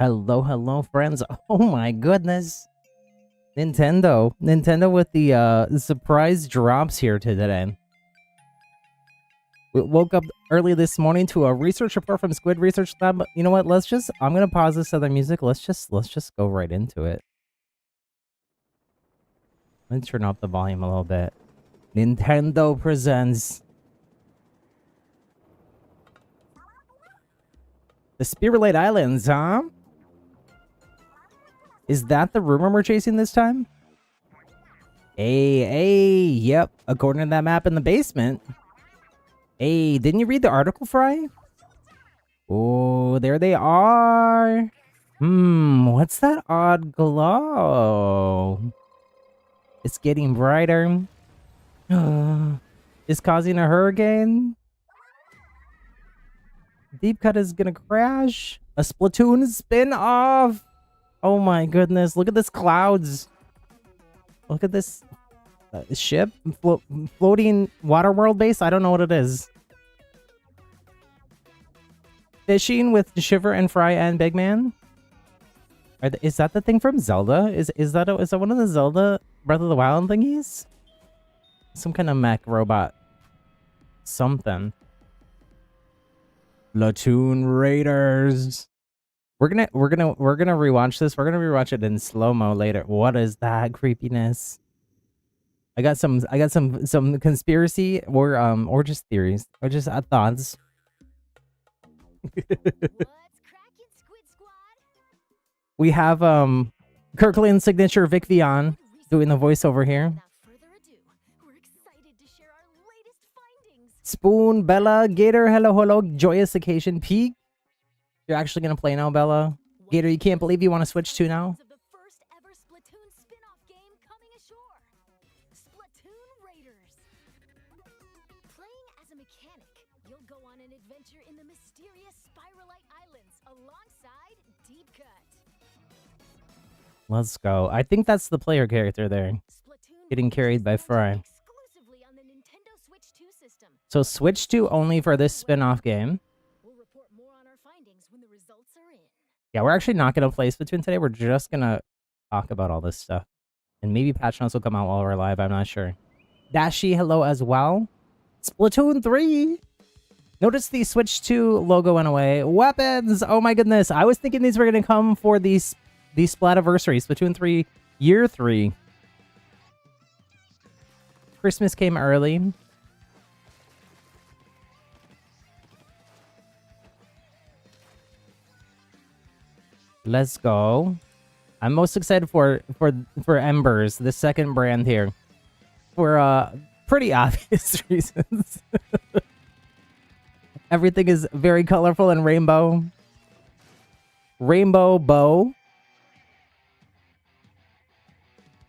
Hello, hello, friends. Oh my goodness. Nintendo with the surprise drops here today. We woke up early this morning to a research report from Squid Research Lab. You know what? I'm gonna pause this other music. Let's just go right into it. Let me turn up the volume a little bit. Nintendo presents the Spirit Islands, huh? Is that the rumor we're chasing this time? Hey, yep. According to that map in the basement. Hey, didn't you read the article, Fry? Oh, there they are. What's that odd glow? It's getting brighter. It's causing a hurricane. Deep Cut is gonna crash. A Splatoon spin-off. Oh my goodness, look at this clouds. Look at this ship. Floating water world base? I don't know what it is. Fishing with Shiver and Fry and Big Man? Is that the thing from Zelda? Is that one of the Zelda Breath of the Wild thingies? Some kind of mech robot. Something. Splatoon Raiders. We're gonna rewatch this. We're gonna rewatch it in slow-mo later. What is that creepiness? I got some conspiracy or just theories or just thoughts. We have Kirkland's signature Vic Vian doing the voiceover here. Spoon, Bella, Gator, hello, joyous occasion, Peak. You're actually gonna play now, Bella. Gator, you can't believe you want to switch to now. Playing as a mechanic, you'll go on an adventure in the mysterious Spiralite Islands alongside Deep Cut. Let's go. I think that's the player character there. Getting carried by Fry. So Switch 2 only for this spin-off game. We'll report more on our findings when the results are in. Yeah, we're actually not going to play Splatoon today. We're just going to talk about all this stuff. And maybe patch notes will come out while we're live. I'm not sure. Dashi, hello as well. Splatoon 3. Notice the Switch 2 logo went away. Weapons. Oh my goodness. I was thinking these were going to come for the Splativersary. Splatoon 3 Year 3. Christmas came early. Let's go. I'm most excited for Embers, the second brand here. For pretty obvious reasons. Everything is very colorful and rainbow. Rainbow bow.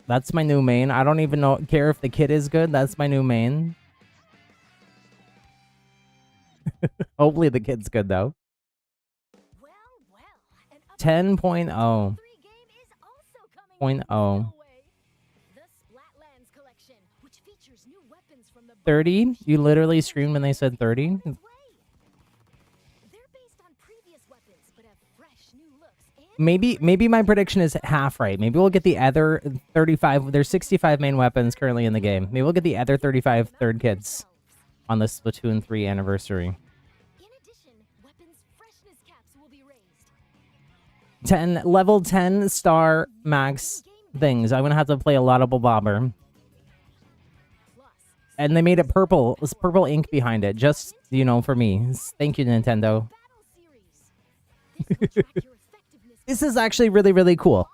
That's my new main. I don't even care if the kit is good. That's my new main. Hopefully the kit's good though. 10.0. 30? You literally screamed when they said 30? Maybe my prediction is half right. Maybe we'll get the other 35. There's 65 main weapons currently in the game. Maybe we'll get the other 35 third kits on the Splatoon 3 anniversary. 10 level 10 star max things. I'm gonna have to play a lot of Bobber. And they made it purple. It's purple ink behind it, just for me. Thank you, Nintendo. This is actually really, really cool.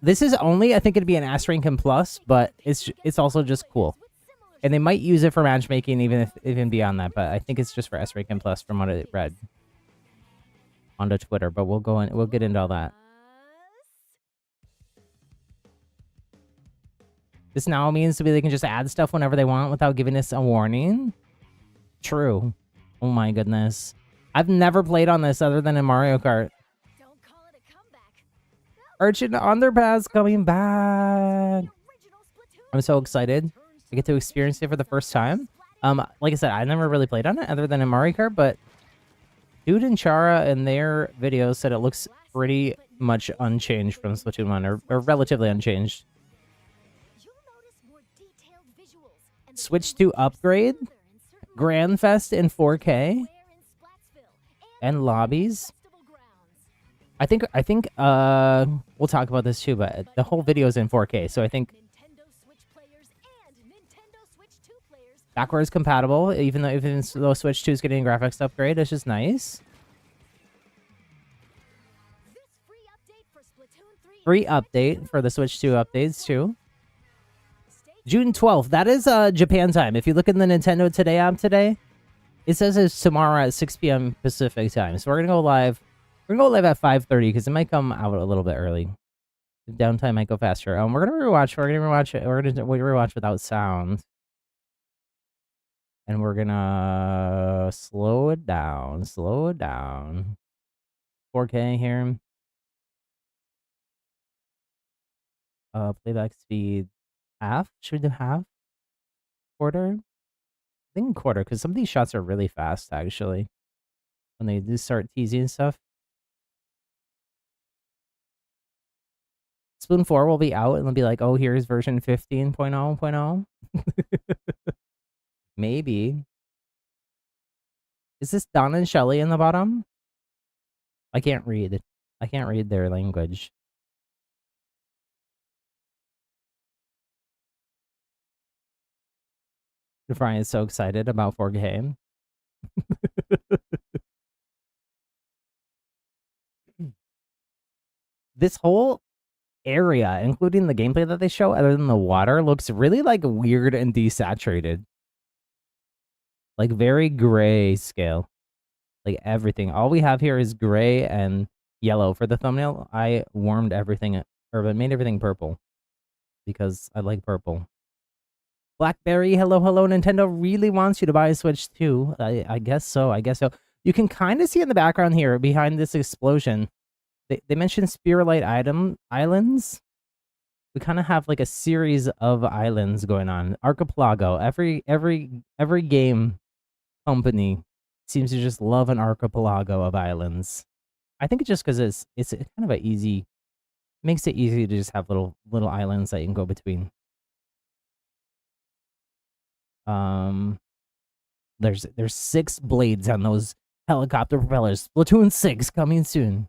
This is only, I think it'd be an S rank and plus, but it's also just cool. And they might use it for matchmaking even beyond that, but I think it's just for S rank and plus from what I read onto Twitter, but we'll get into all that. This now means they can just add stuff whenever they want without giving us a warning. True. Oh my goodness. I've never played on this other than in Mario Kart. Don't call it a comeback. Urchin Underpass coming back. I'm so excited. I get to experience it for the first time. Like I said, I never really played on it other than in Mario Kart, but Dude and Chara in their video said it looks pretty much unchanged from Splatoon 1, or relatively unchanged. Switch to upgrade, Grandfest in 4K, and lobbies. I think we'll talk about this too, but the whole video is in 4K, so I think backwards compatible, even though Switch 2 is getting a graphics upgrade, it's just nice. Free update for the Switch 2 updates too. June 12th, that is Japan time. If you look in the Nintendo Today app today, it says it's tomorrow at 6 p.m. Pacific time. So we're gonna go live. We're gonna go live at 5:30 because it might come out a little bit early. The downtime might go faster. We're gonna rewatch. We're gonna rewatch it. We're gonna rewatch without sound, and we're gonna slow it down. Slow it down. 4K here. Playback speed half. Should we do half? Quarter? I think quarter, because some of these shots are really fast, actually. When they do start teasing stuff. Splatoon 4 will be out, and they'll be like, oh, here's version 15.0.0. Maybe. Is this Don and Shelly in the bottom? I can't read. I can't read their language. Brian is so excited about 4K. This whole area, including the gameplay that they show, other than the water, looks really like weird and desaturated. Like very gray scale. Like everything. All we have here is gray and yellow. For the thumbnail, I warmed everything, or made everything purple. Because I like purple. Blackberry, hello, hello. Nintendo really wants you to buy a Switch 2. I guess so. I guess so. You can kind of see in the background here, behind this explosion, they mentioned Spirulite islands. We kind of have like a series of islands going on. Archipelago. Every game company seems to just love an archipelago of islands. I think it's just because it's kind of a easy, makes it easy to just have little islands that you can go between. There's 6 blades on those helicopter propellers. Splatoon 6 coming soon.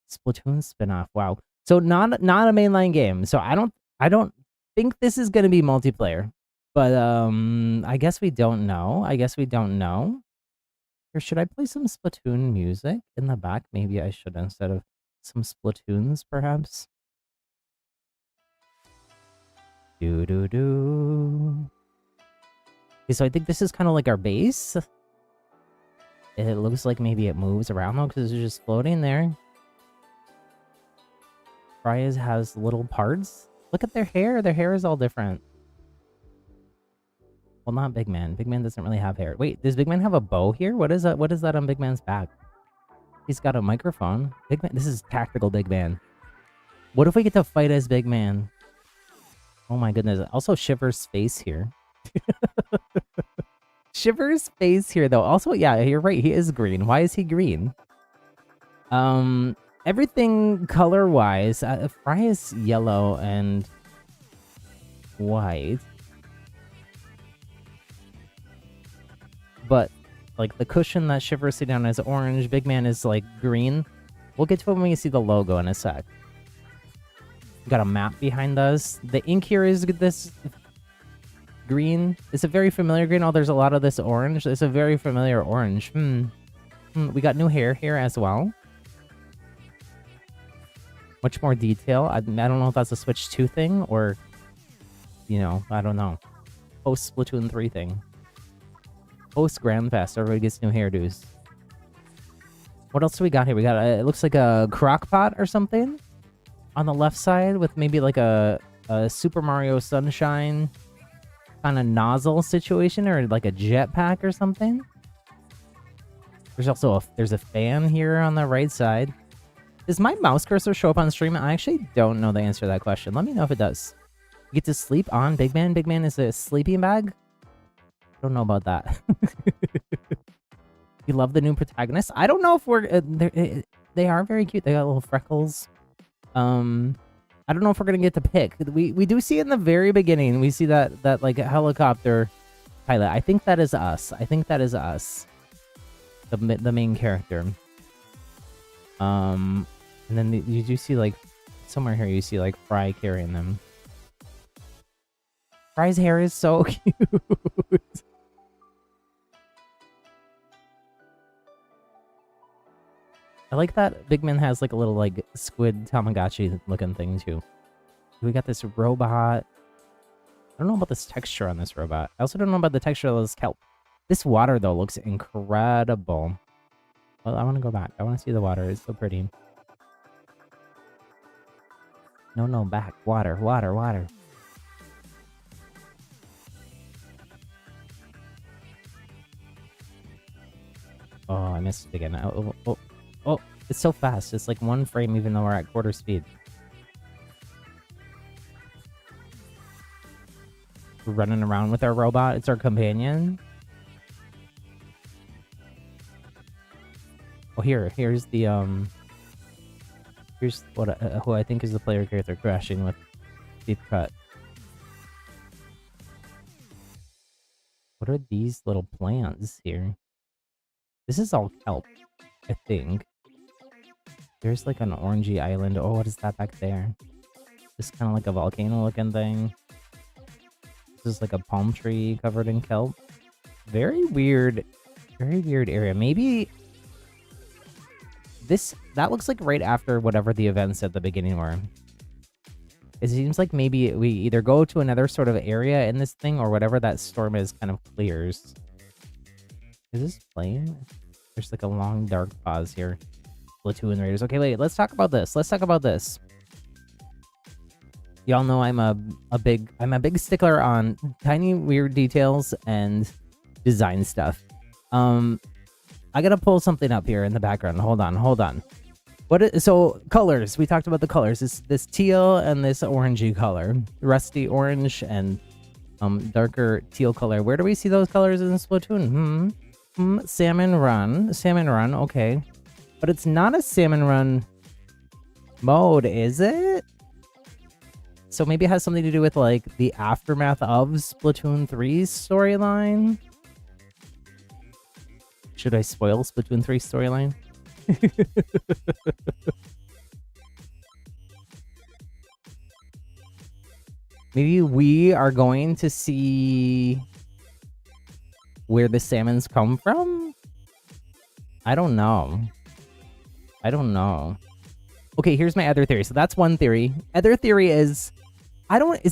Splatoon spinoff. Wow. So not a mainline game. So I don't think this is gonna be multiplayer. But I guess we don't know. Or should I play some Splatoon music in the back? Maybe I should, instead of some Splatoons, perhaps. Do. Okay, so I think this is kind of like our base. It looks like maybe it moves around though, because it's just floating there. Freya's has little parts. Look at their hair. Their hair is all different. Well, not Big Man. Big Man doesn't really have hair. Wait, does Big Man have a bow here? What is that? What is that on Big Man's back? He's got a microphone. Big Man. This is tactical Big Man. What if we get to fight as Big Man? Oh my goodness. Also, Shiver's face here. Shiver's face here, though. Also, yeah, you're right. He is green. Why is he green? Everything color-wise, Fry is yellow and white. But, like, the cushion that Shiver is sitting on is orange. Big Man is, like, green. We'll get to it when we see the logo in a sec. We got a map behind us. The ink here is this green. It's a very familiar green. Oh, there's a lot of this orange. It's a very familiar orange. We got new hair here as well. Much more detail. I don't know if that's a Switch 2 thing or, you know, I don't know. Post Splatoon 3 thing. Post Grandfest, everybody gets new hairdos. What else do we got here? We got, it looks like a crock pot or something on the left side with maybe like a Super Mario Sunshine kind of nozzle situation, or like a jetpack or something. There's also there's a fan here on the right side. Does my mouse cursor show up on stream? I actually don't know the answer to that question. Let me know if it does. You get to sleep on Big Man. Big Man is a sleeping bag? Don't know about that. You love the new protagonists. I don't know if we're they are very cute. They got little freckles. I don't know if we're gonna get to pick. We do see in the very beginning. We see that like a helicopter pilot. I think that is us. I think that is us. The main character. And then you do see like somewhere here. You see like Fry carrying them. Fry's hair is so cute. I like that Big Man has like a little like squid Tamagotchi looking thing too. We got this robot. I don't know about this texture on this robot. I also don't know about the texture of this kelp. This water though looks incredible. Well, I want to go back. I want to see the water. It's so pretty. No, back. Water. Oh, I missed it again. Oh, it's so fast. It's like one frame even though we're at quarter speed. We're running around with our robot. It's our companion. Oh, here's the here's what who I think is the player character crashing with deep cut. What are these little plants here? This is all kelp, I think. There's like an orangey island. Oh, what is that back there? Just kind of like a volcano looking thing. This is like a palm tree covered in kelp. Very weird area. Maybe that looks like right after whatever the events at the beginning were. It seems like maybe we either go to another sort of area in this thing or whatever that storm is kind of clears. Is this playing? There's like a long dark pause here. Splatoon Raiders. Okay, wait, let's talk about this. Y'all know I'm a big stickler on tiny weird details and design stuff. I gotta pull something up here in the background. Hold on. So colors. We talked about the colors. This teal and this orangey color, rusty orange and darker teal color. Where do we see those colors in Splatoon? Salmon run. Okay, but it's not a salmon run mode, is it? So maybe it has something to do with like the aftermath of Splatoon 3's storyline. Should I spoil Splatoon 3's storyline? Maybe we are going to see where the salmons come from? I don't know. Okay, here's my other theory. So that's one theory. Other theory is I don't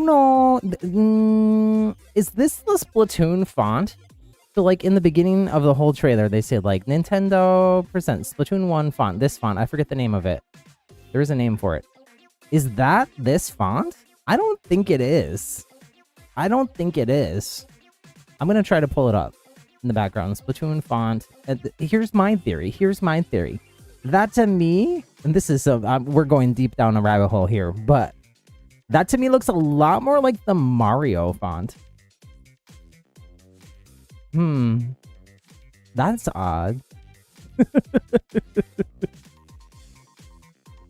know. Is this the Splatoon font? So like in the beginning of the whole trailer, they said like Nintendo presents Splatoon 1 font. This font, I forget the name of it. There is a name for it. Is that this font? I don't think it is. I'm going to try to pull it up in the background. Splatoon font. Here's my theory. That to me, and this is, we're going deep down a rabbit hole here, but that to me looks a lot more like the Mario font. That's odd.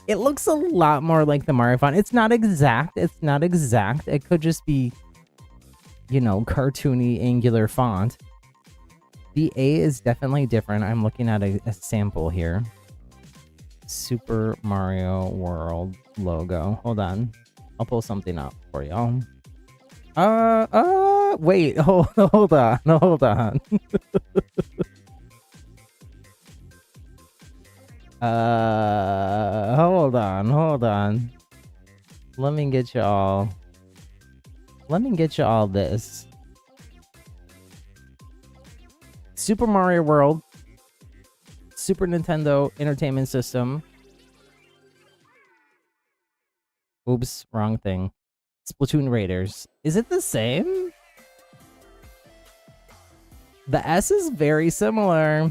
It looks a lot more like the Mario font. It's not exact. It could just be, you know, cartoony angular font. The A is definitely different. I'm looking at a sample here. Super Mario World logo. Hold on. I'll pull something up for y'all. Wait, hold on. Hold on. Let me get you all this. Super Mario World, Super Nintendo Entertainment System. Oops, wrong thing. Splatoon Raiders. Is it the same? The S is very similar.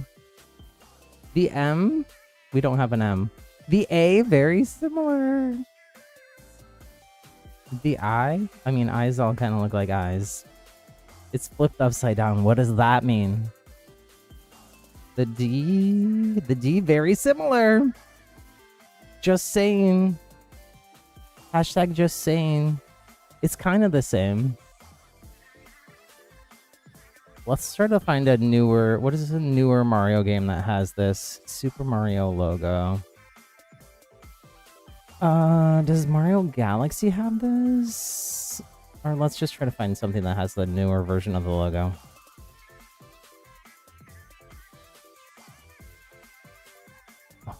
The M, we don't have an M. The A, very similar. The I mean, eyes all kind of look like eyes. It's flipped upside down. What does that mean? The D, very similar. Just saying. Hashtag just saying. It's kind of the same. Let's try to find a newer, what is a newer Mario game that has this Super Mario logo? Does Mario Galaxy have this? Or let's just try to find something that has the newer version of the logo.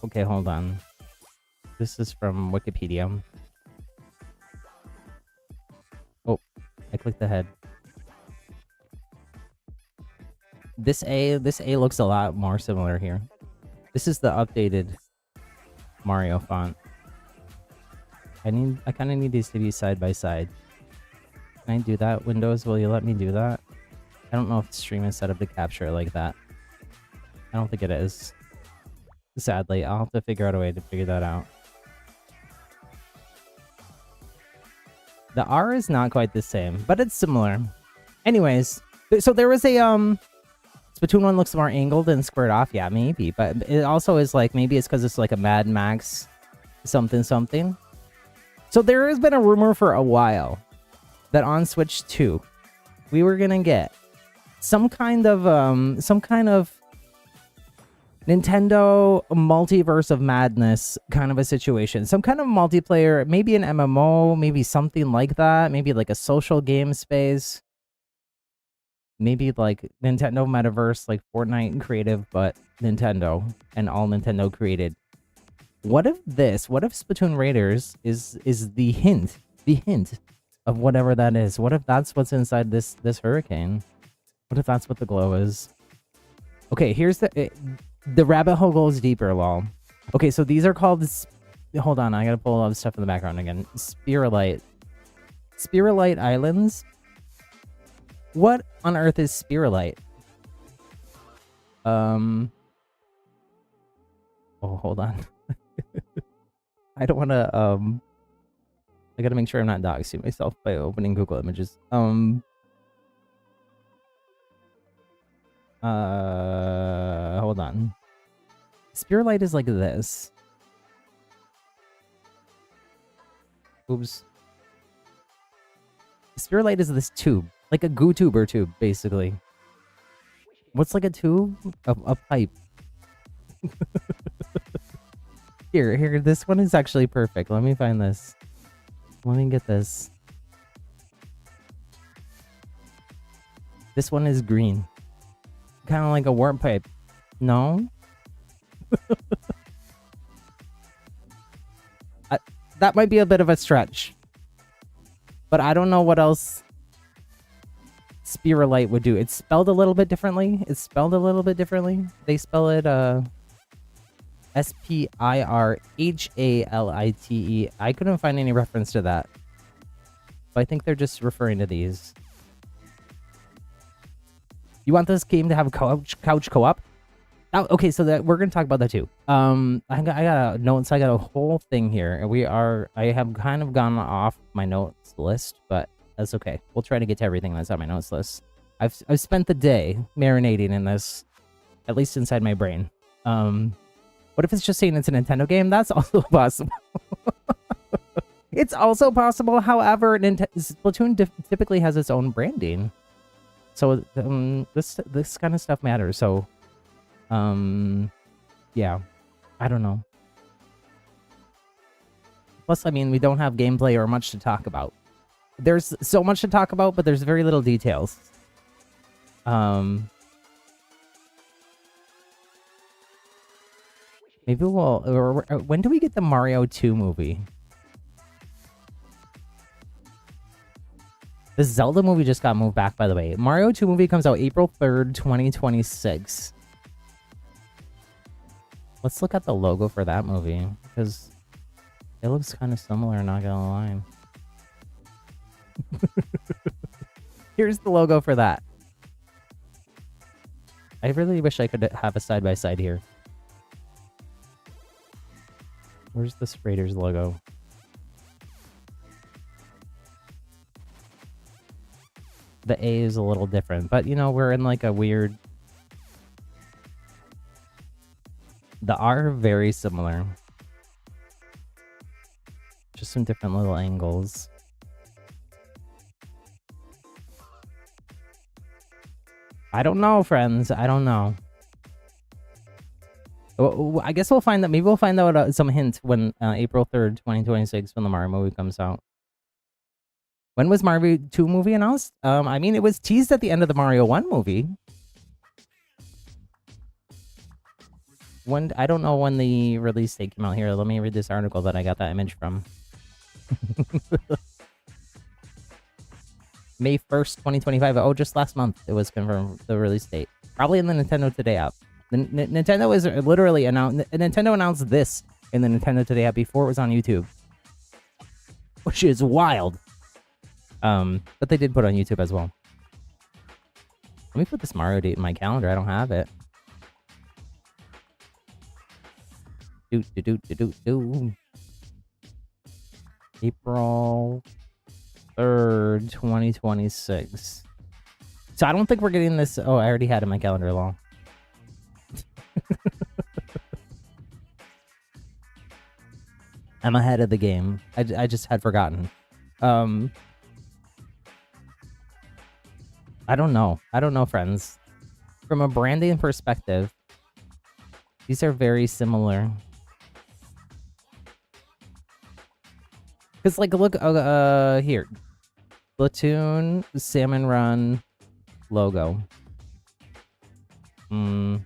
Okay, hold on. This is from Wikipedia. Oh, I clicked ahead. This A looks a lot more similar here. This is the updated Mario font. I kind of need these to be side by side. Can I do that? Windows, will you let me do that? I don't know if the stream is set up to capture it like that. I don't think it is. Sadly, I'll have to figure out a way to figure that out. The R is not quite the same, but it's similar. Anyways, so there was a Splatoon 1 looks more angled and squared off. Yeah, maybe, but it also is like, maybe it's because it's like a Mad Max something something. So there has been a rumor for a while that on Switch 2 we were gonna get some kind of Nintendo multiverse of madness kind of a situation. Some kind of multiplayer, maybe an MMO, maybe something like that. Maybe like a social game space. Maybe like Nintendo Metaverse, like Fortnite creative, but Nintendo and all Nintendo created. What if Splatoon Raiders is the hint of whatever that is? What if that's what's inside this hurricane? What if that's what the glow is? Okay, here's the rabbit hole goes deeper, lol. Okay, so these are called... Hold on, I gotta pull all the stuff in the background again. Spiralite Islands? What on earth is Spiralite? Oh, hold on. I don't wanna, I gotta make sure I'm not doxing myself by opening Google Images. Hold on. Spiralite is like this. Oops. Spiralite is this tube. Like a GooTuber tube, basically. What's like a tube? A pipe. Here, this one is actually perfect. Let me find this. Let me get this. This one is green. Kind of like a warp pipe. No? That might be a bit of a stretch. But I don't know what else Spiralite would do. It's spelled a little bit differently. They spell it S-P-I-R-H-A-L-I-T-E. I couldn't find any reference to that. But I think they're just referring to these. You want this game to have couch co-op? Oh, okay, so that we're gonna talk about that too. I got notes. I got a whole thing here, and I have kind of gone off my notes list, but that's okay. We'll try to get to everything that's on my notes list. I've spent the day marinating in this, at least inside my brain. What if it's just saying it's a Nintendo game? That's also possible. It's also possible. However, Splatoon typically has its own branding, so this kind of stuff matters. So. Yeah, I don't know. Plus, I mean, we don't have gameplay or much to talk about. There's so much to talk about, but there's very little details. Maybe when do we get the Mario 2 movie? The Zelda movie just got moved back, by the way. Mario 2 movie comes out April 3rd, 2026. Let's look at the logo for that movie, because it looks kind of similar, not gonna lie. Here's the logo for that. I really wish I could have a side-by-side here. Where's the Raiders logo? The A is a little different, but you know, we're in like a weird... The are very similar. Just some different little angles. I don't know, friends. I don't know. I guess we'll find that. Maybe we'll find out some hint when April 3rd, 2026, when the Mario movie comes out. When was Mario 2 movie announced? I mean, it was teased at the end of the Mario 1 movie. When I don't know when the release date came out here. Let me read this article that I got that image from. May 1st, 2025. Oh, just last month it was confirmed the release date. Probably in the Nintendo Today app. Nintendo is literally announced. Nintendo announced this in the Nintendo Today app before it was on YouTube, which is wild. But they did put it on YouTube as well. Let me put this Mario date in my calendar. I don't have it. April 3rd, 2026. So I don't think we're getting this. Oh, I already had it in my calendar long. I'm ahead of the game. I just had forgotten. I don't know. I don't know, friends. From a branding perspective, these are very similar. Because, like, look, here. Splatoon, Salmon Run, logo. You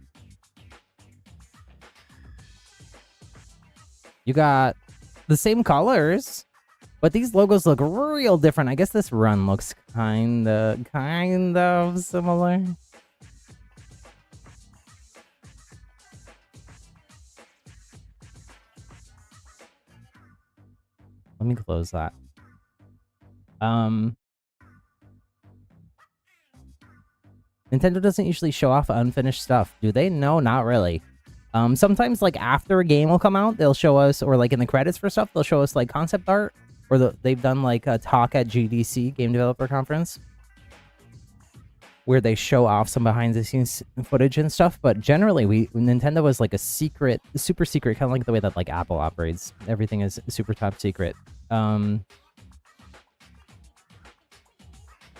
got the same colors, but these logos look real different. I guess this run looks kind of similar. Let me close that. Nintendo doesn't usually show off unfinished stuff, do they? No, not really. Sometimes, like, after a game will come out, they'll show us, or like in the credits for stuff, they'll show us like concept art, or they've done like a talk at GDC, Game Developer Conference, where they show off some behind the scenes footage and stuff. But generally, Nintendo was like a secret, super secret, kind of like the way that like Apple operates. Everything is super top secret.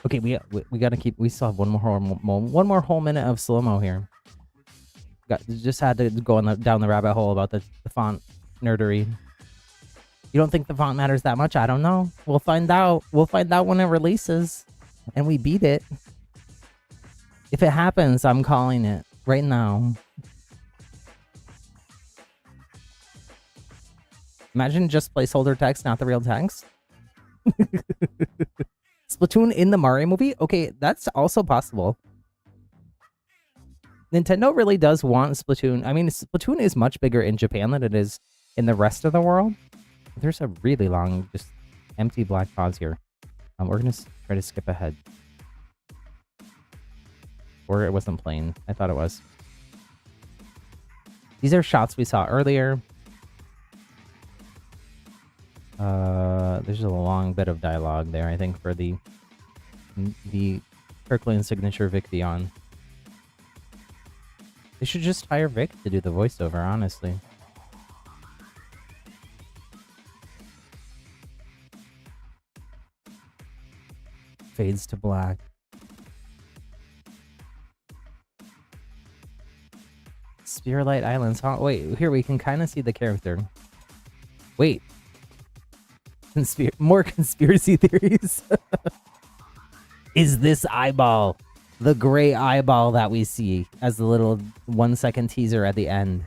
Okay, we gotta keep. We still have one more whole minute of slow mo here. Just had to go down the rabbit hole about the font nerdery. You don't think the font matters that much? I don't know. We'll find out. We'll find out when it releases, and we beat it. If it happens, I'm calling it right now. Imagine just placeholder text, not the real text. Splatoon in the Mario movie? Okay, that's also possible. Nintendo really does want Splatoon. I mean, Splatoon is much bigger in Japan than it is in the rest of the world. There's a really long, just empty black pause here. We're going to try to skip ahead. Or it wasn't playing. I thought it was. These are shots we saw earlier. There's a long bit of dialogue there, I think, for the Kirkland signature Vic Dion. They should just hire Vic to do the voiceover, honestly. Fades to black. Spearlight Islands, huh? Wait, here we can kind of see the character. Wait. More conspiracy theories. Is this eyeball the gray eyeball that we see as the little 1-second teaser at the end?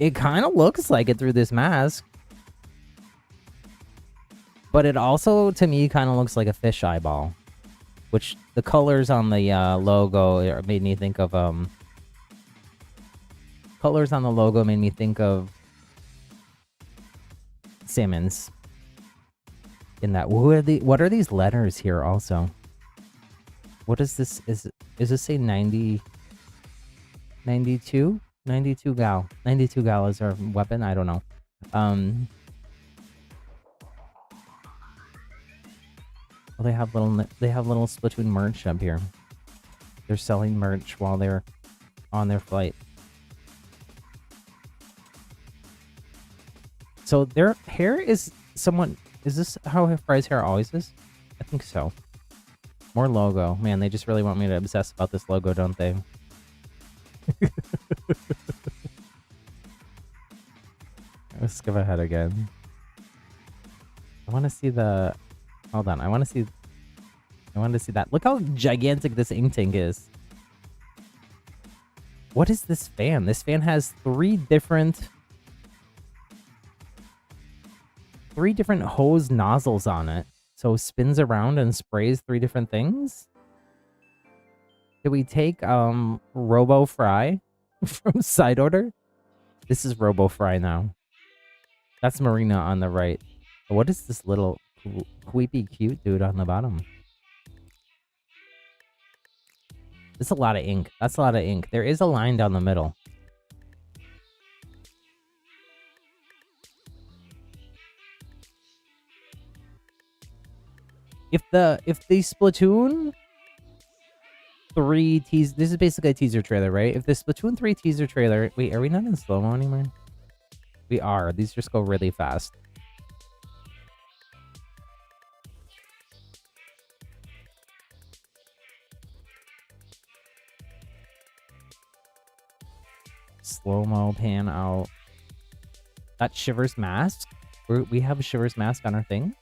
It kind of looks like it through this mask. But it also, to me, kind of looks like a fish eyeball. Which the colors on the logo made me think of... Colors on the logo made me think of... salmons. In that, what are these letters here also? What is this? Is this say 90? 92? 92 gal. 92 gal is our weapon? I don't know. Well, they have little Splatoon merch up here. They're selling merch while they're on their flight. So their hair is somewhat... Is this how Fry's hair always is? I think so. More logo. Man, they just really want me to obsess about this logo, don't they? Let's skip ahead again. I want to see the... Hold on. I want to see that. Look how gigantic this ink tank is. What is this fan? This fan has three different hose nozzles on it. So it spins around and sprays three different things. Did we take Robo Fry from Side Order? This is Robo Fry now. That's Marina on the right. What is this little queepy cute dude on the bottom? That's a lot of ink. That's a lot of ink. There is a line down the middle. If the Splatoon 3 tease, this is basically a teaser trailer, right? If the Splatoon 3 teaser trailer, wait, are we not in slow-mo anymore? We are. These just go really fast. Slow-mo pan out. That Shivers mask. We have a Shivers mask on our thing.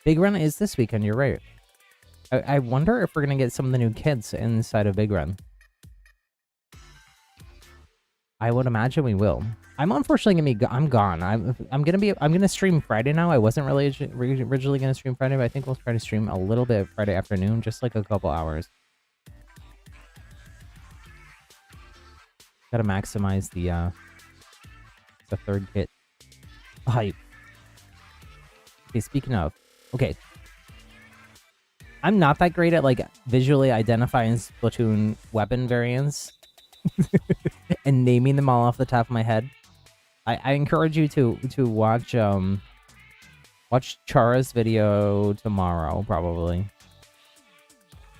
Big Run is this weekend, you're right. I wonder if we're gonna get some of the new kids inside of Big Run. I would imagine we will. I'm unfortunately gonna be I'm gone. I'm gonna stream Friday now. I wasn't really originally gonna stream Friday, but I think we'll try to stream a little bit Friday afternoon, just like a couple hours. Gotta maximize the third kit hype. Okay, speaking of, okay. I'm not that great at like visually identifying Splatoon weapon variants and naming them all off the top of my head. I encourage you to watch watch Chara's video tomorrow, probably.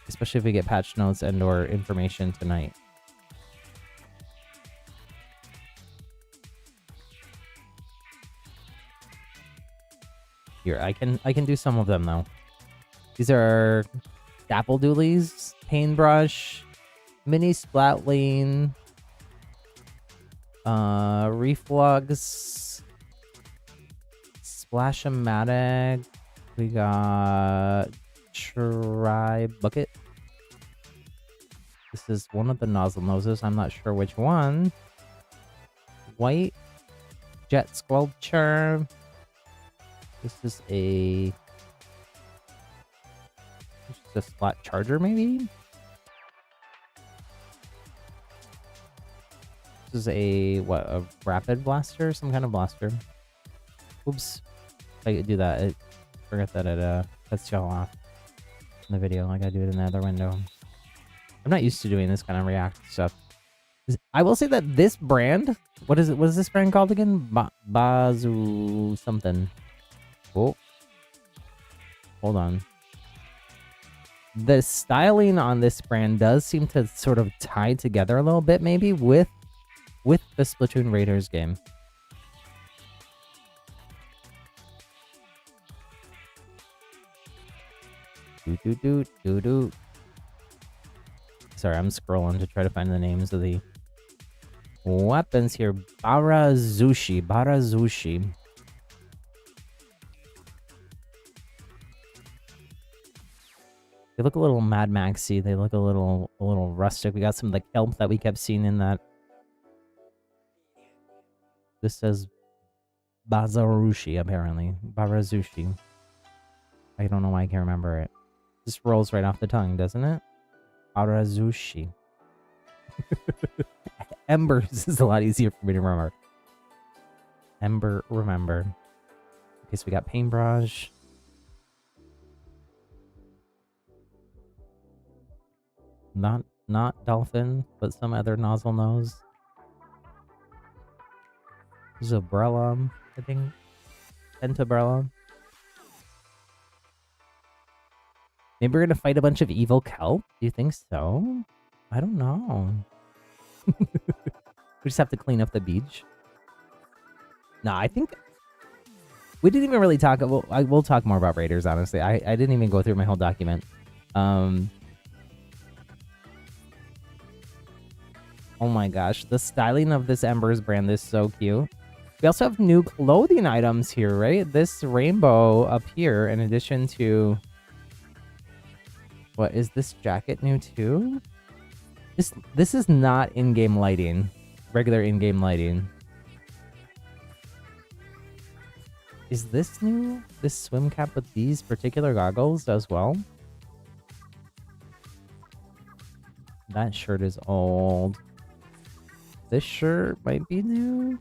Especially if we get patch notes and or information tonight. Here, I can do some of them though. These are Dapple Doolies, Paintbrush, Mini Splatling, Reflux, Splash-O-Matic. We got Try Bucket. This is one of the nozzle noses. I'm not sure which one. White Jet Sculpture. This is a Splat Charger, maybe? This is a, what, a Rapid Blaster? Some kind of blaster. Oops. If I could do that, forget that it cuts y'all off in the video. I gotta do it in the other window. I'm not used to doing this kind of React stuff. I will say that this brand, what is this brand called again? Bazoo something. Oh. Hold on. The styling on this brand does seem to sort of tie together a little bit, maybe, with the Splatoon Raiders game. Do. Sorry, I'm scrolling to try to find the names of the weapons here. Barazushi. They look a little Mad Maxy. They look a little rustic. We got some of the kelp that we kept seeing in that. This says Bazarushi, apparently. Barazushi. I don't know why I can't remember it. This rolls right off the tongue, doesn't it? Barazushi. Embers is a lot easier for me to remember. Remember. Okay, so we got Paintbrush. Not Dolphin, but some other nozzle nose. Zabrella, I think. Pentabrella. Maybe we're gonna fight a bunch of evil kelp? Do you think so? I don't know. We just have to clean up the beach. No, I think We didn't even really talk. We'll talk more about Raiders, honestly. I didn't even go through my whole document. Oh my gosh. The styling of this Embers brand is so cute. We also have new clothing items here, right? This rainbow up here, in addition to... What, is this jacket new too? This is not in-game lighting. Regular in-game lighting. Is this new? This swim cap with these particular goggles as well? That shirt is old. This shirt might be new.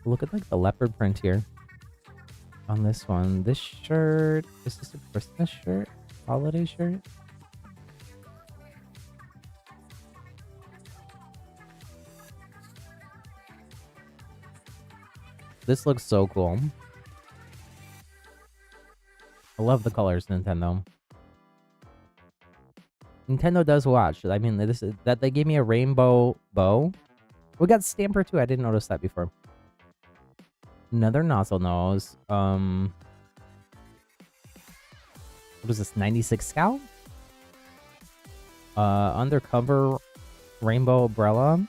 Look at like the leopard print here on this one. This shirt, is this a Christmas shirt? Holiday shirt? This looks so cool. I love the colors, Nintendo. Nintendo does watch. I mean, this is that they gave me a rainbow bow. We got Stamper too. I didn't notice that before. Another nozzle nose. What is this? 96 Scout? Undercover rainbow umbrella.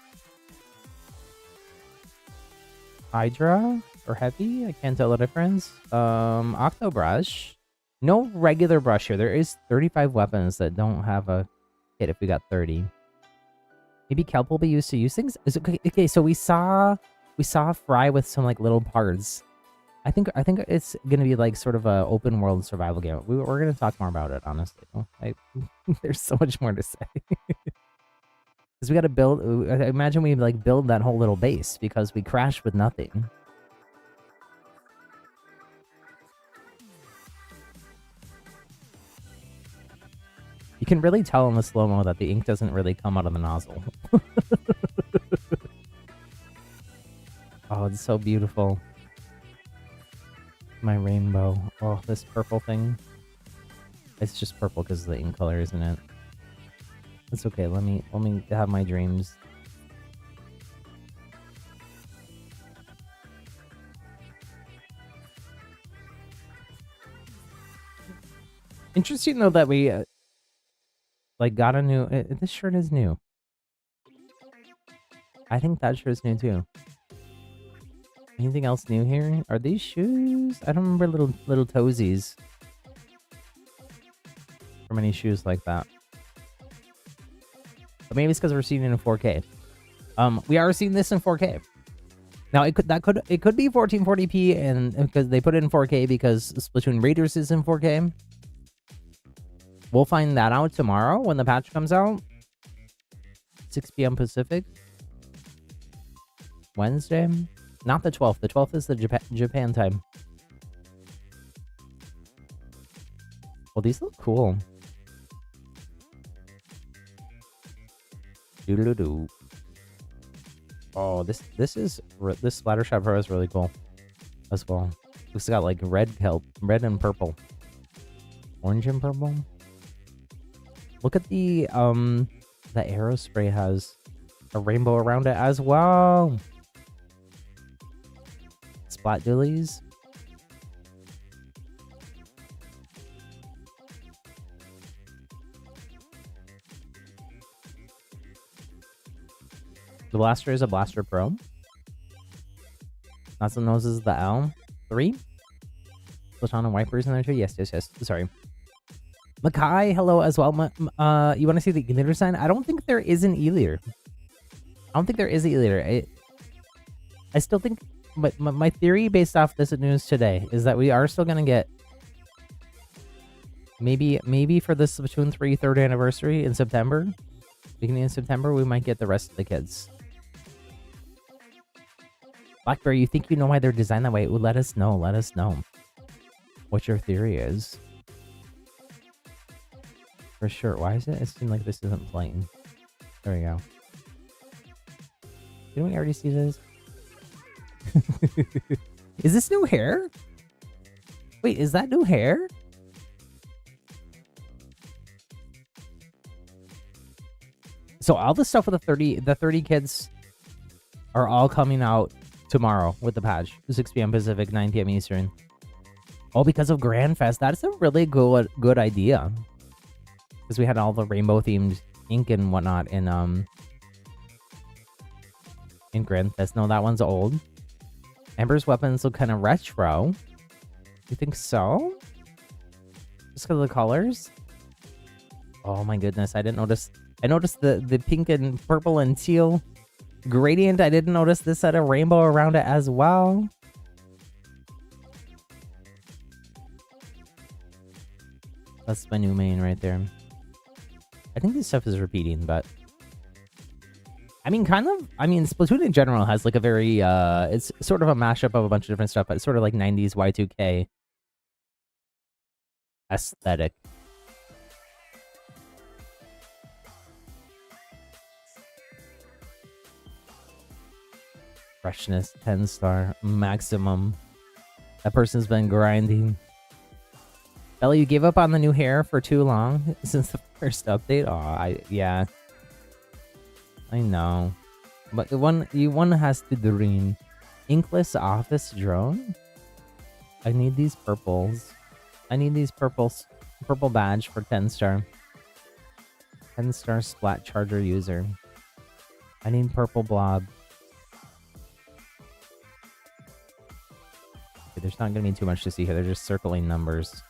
Hydra or Heavy? I can't tell the difference. Octo brush. No regular brush here. There is 35 weapons that don't have a hit if we got 30. Maybe kelp will be used to use things. Is it, okay, so we saw Fry with some like little parts. I think it's gonna be like sort of a open world survival game. We're gonna talk more about it, honestly. There's so much more to say. Because we gotta build. I imagine we like build that whole little base because we crashed with nothing. You can really tell in the slow-mo that the ink doesn't really come out of the nozzle. Oh, it's so beautiful. My rainbow. Oh, this purple thing. It's just purple because of the ink color, isn't it? It's okay. Let me have my dreams. Interesting though that we like got a new. This shirt is new. I think that shirt is new too. Anything else new here? Are these shoes? I don't remember little toesies. From any shoes like that. But maybe it's because we're seeing it in 4K. We are seeing this in 4K. Now it could be 1440p and because they put it in 4K because Splatoon Raiders is in 4K. We'll find that out tomorrow when the patch comes out. 6 p.m. Pacific. Wednesday. Not the 12th. The 12th is the Japan time. Well, these look cool. Doodle-doo. Oh, this Splattershot Pro is really cool as well. It's got like red and purple. Orange and purple. Look at the arrow spray has a rainbow around it as well. Splat doolies. The blaster is a Blaster Pro. Nozzle nose is the L3. Platonic wipers in there too. Yes. Sorry. Makai, hello as well. You want to see the e-liter sign? I don't think there is an e-liter. I don't think there is an e-liter. I still think, but my theory based off this news today is that we are still gonna get maybe for this Splatoon 3 3rd anniversary in September, beginning of September, we might get the rest of the kids. Blackberry, you think you know why they're designed that way? Well, let us know. Let us know what your theory is. For sure. Why is it? It seems like this isn't playing. There we go. Didn't we already see this? Is this new hair? Wait, is that new hair? So all the stuff with the 30 kids are all coming out tomorrow with the patch. 6 p.m. Pacific, 9 p.m. Eastern. Oh, because of Grand Fest. That's a really good idea. Because we had all the rainbow themed ink and whatnot in Grand Fest. No, that one's old. Amber's weapons look kind of retro. You think so? Just because of the colors? Oh my goodness, I didn't notice. I noticed the pink and purple and teal gradient. I didn't notice this had a rainbow around it as well. That's my new main right there. I think this stuff is repeating, but I mean, Splatoon in general has like a very, it's sort of a mashup of a bunch of different stuff, but it's sort of like 90s Y2K aesthetic. Freshness, 10-star, maximum. That person's been grinding. Ellie, you gave up on the new hair for too long since the first update? Aw, yeah. I know. But one has to dream. Inkless office drone? I need these purples. I need these purples. Purple badge for 10-star. 10-star splat charger user. I need purple blob. Okay, there's not going to be too much to see here. They're just circling numbers.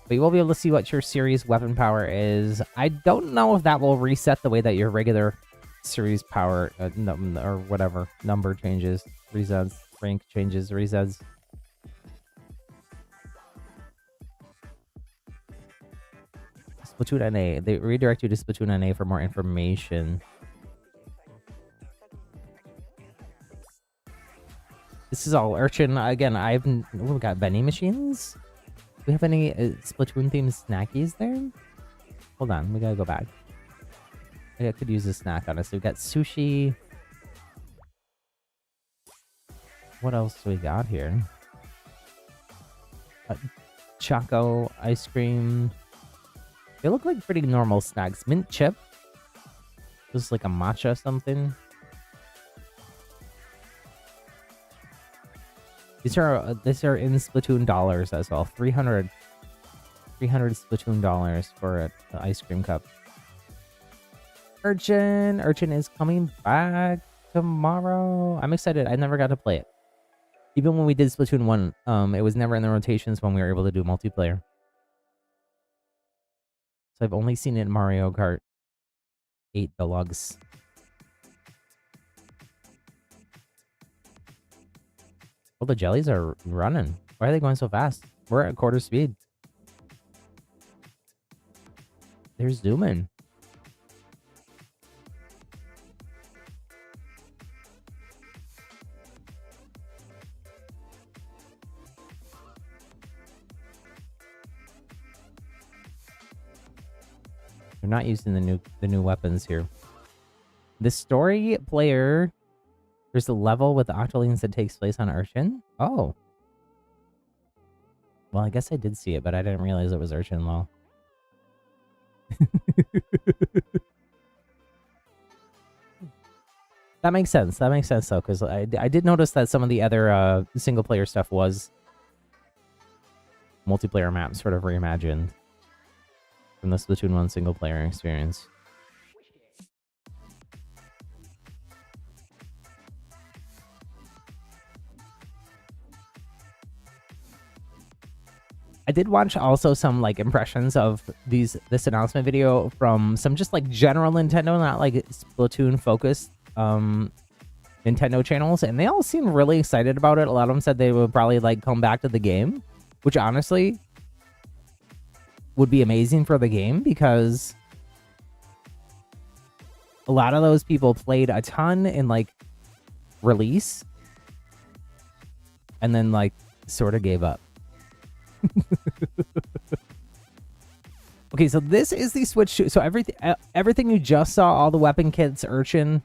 But you will be able to see what your series weapon power is. I don't know if that will reset the way that your regular series power or whatever number changes, resets, rank changes, resets. Splatoon NA. They redirect you to Splatoon NA for more information. This is all Urchin. Again, we got vending machines. Do we have any Splatoon themed snackies there? Hold on, we gotta go back. I could use a snack, honestly. We got sushi. What else do we got here? Choco, ice cream. They look like pretty normal snacks. Mint chip. Just like a matcha something. These are in Splatoon dollars as well. 300 Splatoon dollars for the ice cream cup. Urchin is coming back tomorrow. I'm excited. I never got to play it. Even when we did Splatoon 1, it was never in the rotations when we were able to do multiplayer. So I've only seen it in Mario Kart 8 Deluxe. Oh, the jellies are running. Why are they going so fast? We're at quarter speed. They're zooming. They're not using the new weapons here. The story player, there's a level with the octolines that takes place on Urchin. Oh. Well, I guess I did see it, but I didn't realize it was Urchin Law. That makes sense. That makes sense, though, because I did notice that some of the other single-player stuff was multiplayer maps sort of reimagined from the Splatoon 1 single-player experience. I did watch also some like impressions of this announcement video from some just like general Nintendo, not like Splatoon focused Nintendo channels, and they all seem really excited about it. A lot of them said they would probably like come back to the game, which honestly would be amazing for the game because a lot of those people played a ton in like release and then like sort of gave up. Okay, so this is the Switch 2. So everything you just saw, all the weapon kits, Urchin,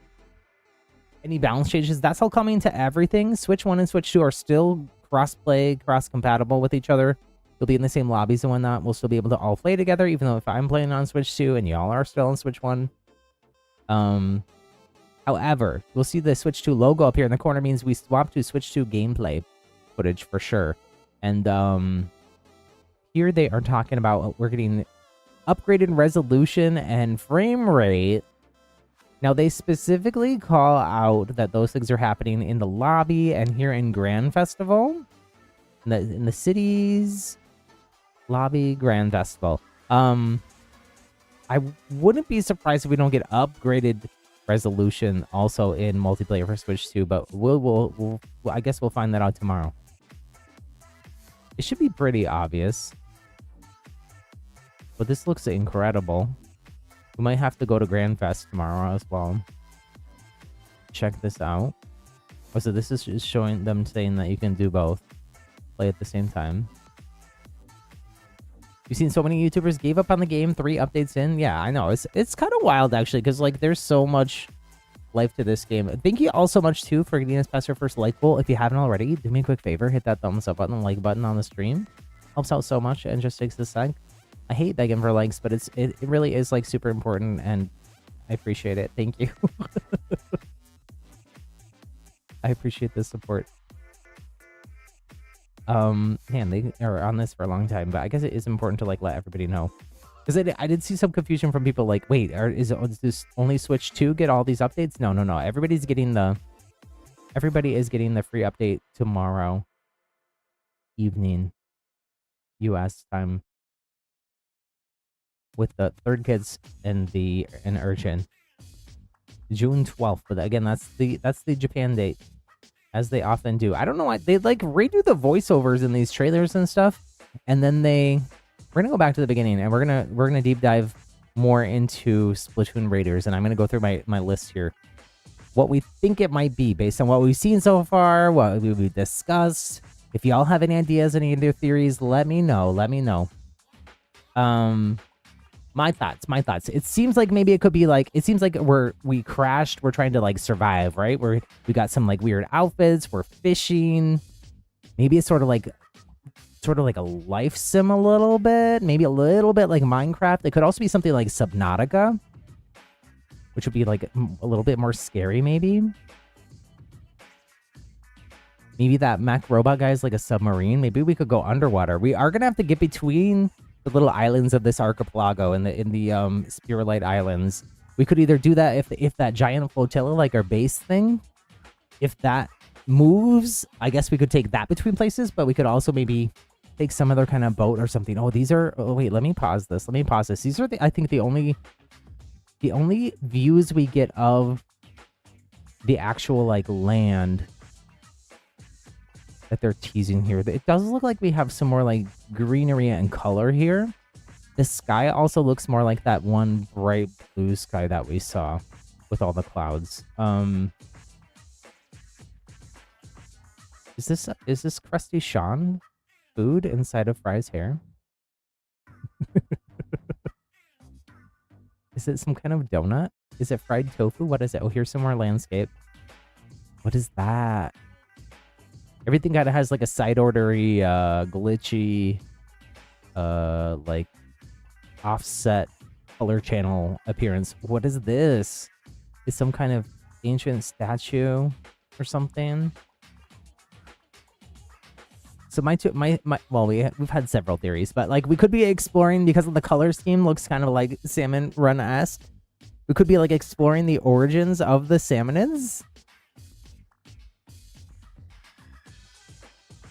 any balance changes, that's all coming to everything. Switch 1 and Switch 2 are still cross-play, cross-compatible with each other. You'll be in the same lobbies and whatnot. We'll still be able to all play together, even though if I'm playing on Switch 2 and y'all are still on Switch 1. However, we'll see the Switch 2 logo up here in the corner means we swap to Switch 2 gameplay footage for sure. And here they are talking about we're getting upgraded resolution and frame rate. Now, they specifically call out that those things are happening in the lobby and here in Grand Festival. In the city's lobby Grand Festival. I wouldn't be surprised if we don't get upgraded resolution also in multiplayer for Switch 2, but we'll I guess we'll find that out tomorrow. It should be pretty obvious. But this looks incredible. We might have to go to Grand Fest tomorrow as well. Check this out. Oh, so this is just showing them saying that you can do both. Play at the same time. You've seen so many YouTubers gave up on the game 3 updates in. Yeah, I know. It's kind of wild, actually, because, like, there's so much life to this game. Thank you all so much, too, for getting us past your first like goal. If you haven't already, do me a quick favor. Hit that thumbs up button and like button on the stream. Helps out so much and just takes a sec. I hate begging for likes, but it really is, like, super important, and I appreciate it. Thank you. I appreciate the support. Man, they are on this for a long time, but I guess it is important to, like, let everybody know. Because I did see some confusion from people, like, wait, is this only Switch 2 get all these updates? No. Everybody is getting the free update tomorrow evening, US time, with the third kids and Urchin. June 12th, but again, that's the Japan date, as they often do. I don't know why they, like, redo the voiceovers in these trailers and stuff, and then we're gonna go back to the beginning, and we're gonna deep dive more into Splatoon Raiders, and I'm gonna go through my list here, what we think it might be based on what we've seen so far, what we've discussed. If y'all have any ideas, any of their theories, let me know. My thoughts. It seems like maybe it could be like, it seems like we crashed. We're trying to, like, survive, right? We got some, like, weird outfits. We're fishing. Maybe it's sort of like a life sim a little bit. Maybe a little bit like Minecraft. It could also be something like Subnautica, which would be, like, a little bit more scary, maybe. Maybe that mech robot guy is like a submarine. Maybe we could go underwater. We are gonna have to get between the little islands of this archipelago in the Spirulite Islands. We could either do that if that giant flotilla, like our base thing, if that moves, I guess we could take that between places, but we could also maybe take some other kind of boat or something. Oh, wait, let me pause this. These are I think the only views we get of the actual, like, land that they're teasing here. It does look like we have some more, like, greenery and color here. The sky also looks more like that one bright blue sky that we saw with all the clouds. Is this Krusty Sean food inside of Fry's hair? Is it some kind of donut? Is it fried tofu? What is it? Oh, here's some more landscape. What is that? Everything kind of has, like, a side ordery, glitchy, like, offset color channel appearance. What is this? Is some kind of ancient statue or something? So we've had several theories, but, like, we could be exploring, because of the color scheme looks kind of like Salmon Run-esque. We could be, like, exploring the origins of the Salmonids,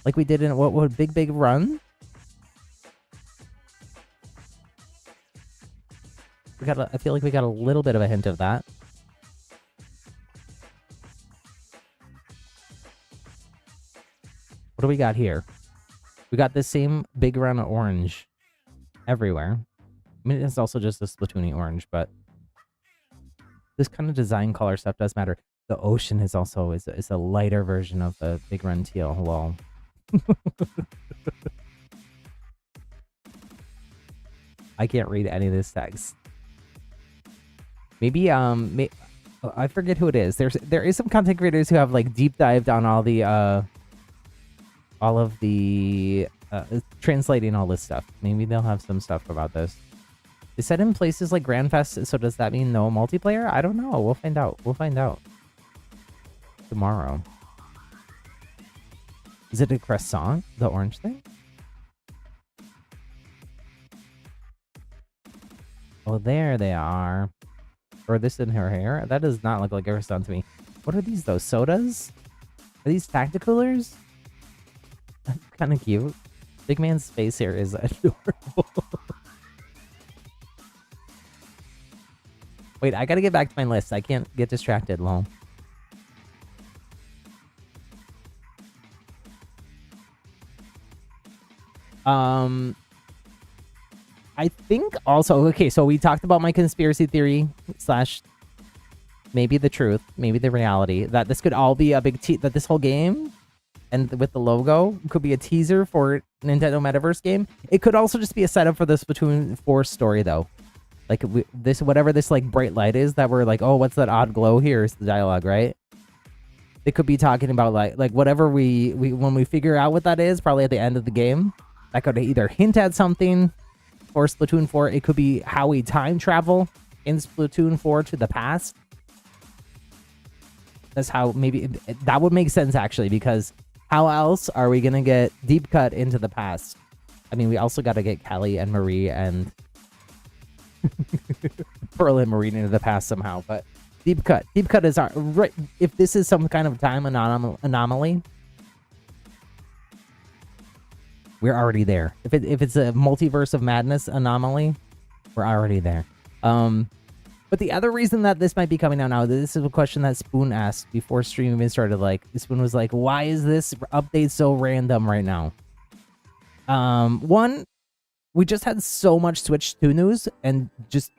like we did in what Big Run. I feel like we got a little bit of a hint of that. What do we got here? We got the same Big Run orange everywhere. I mean, it's also just a Splatoony orange, but this kind of design color stuff does matter. The ocean is also is a lighter version of the Big Run teal. Lol. I can't read any of this text. Maybe I forget who it is. There is some content creators who have, like, deep dived on all of the translating all this stuff. Maybe they'll have some stuff about this. Is set in places like Grand Fest, so does that mean no multiplayer? I don't know. We'll find out. Tomorrow. Is it a croissant? The orange thing? Oh, there they are. Or this in her hair? That does not look like a croissant to me. What are these, though? Sodas? Are these tacticoolers? Kind of cute. Big man's face here is adorable. Wait, I gotta get back to my list. I can't get distracted, lol. I think also, okay, so we talked about my conspiracy theory slash maybe the truth, maybe the reality, that this could all be a big that this whole game and with the logo could be a teaser for Nintendo Metaverse game. It could also just be a setup for the Splatoon 4 story, though. Like, this, whatever this, like, bright light is that we're like, oh, what's that odd glow here? Is the dialogue, right? They could be talking about, like whatever we when we figure out what that is, probably at the end of the game, that could either hint at something for Splatoon 4. It could be how we time travel in Splatoon 4 to the past. That's how maybe that would make sense, actually, because how else are we gonna get deep cut into the past? I mean, we also got to get Kelly and Marie and Pearl and Marie into the past somehow. But deep cut is our right. If this is some kind of time anomaly, we're already there. If it's a multiverse of madness anomaly, we're already there. But the other reason that this might be coming out now, this is a question that Spoon asked before stream even started. Like, Spoon was like, why is this update so random right now? One, we just had so much Switch 2 news, and just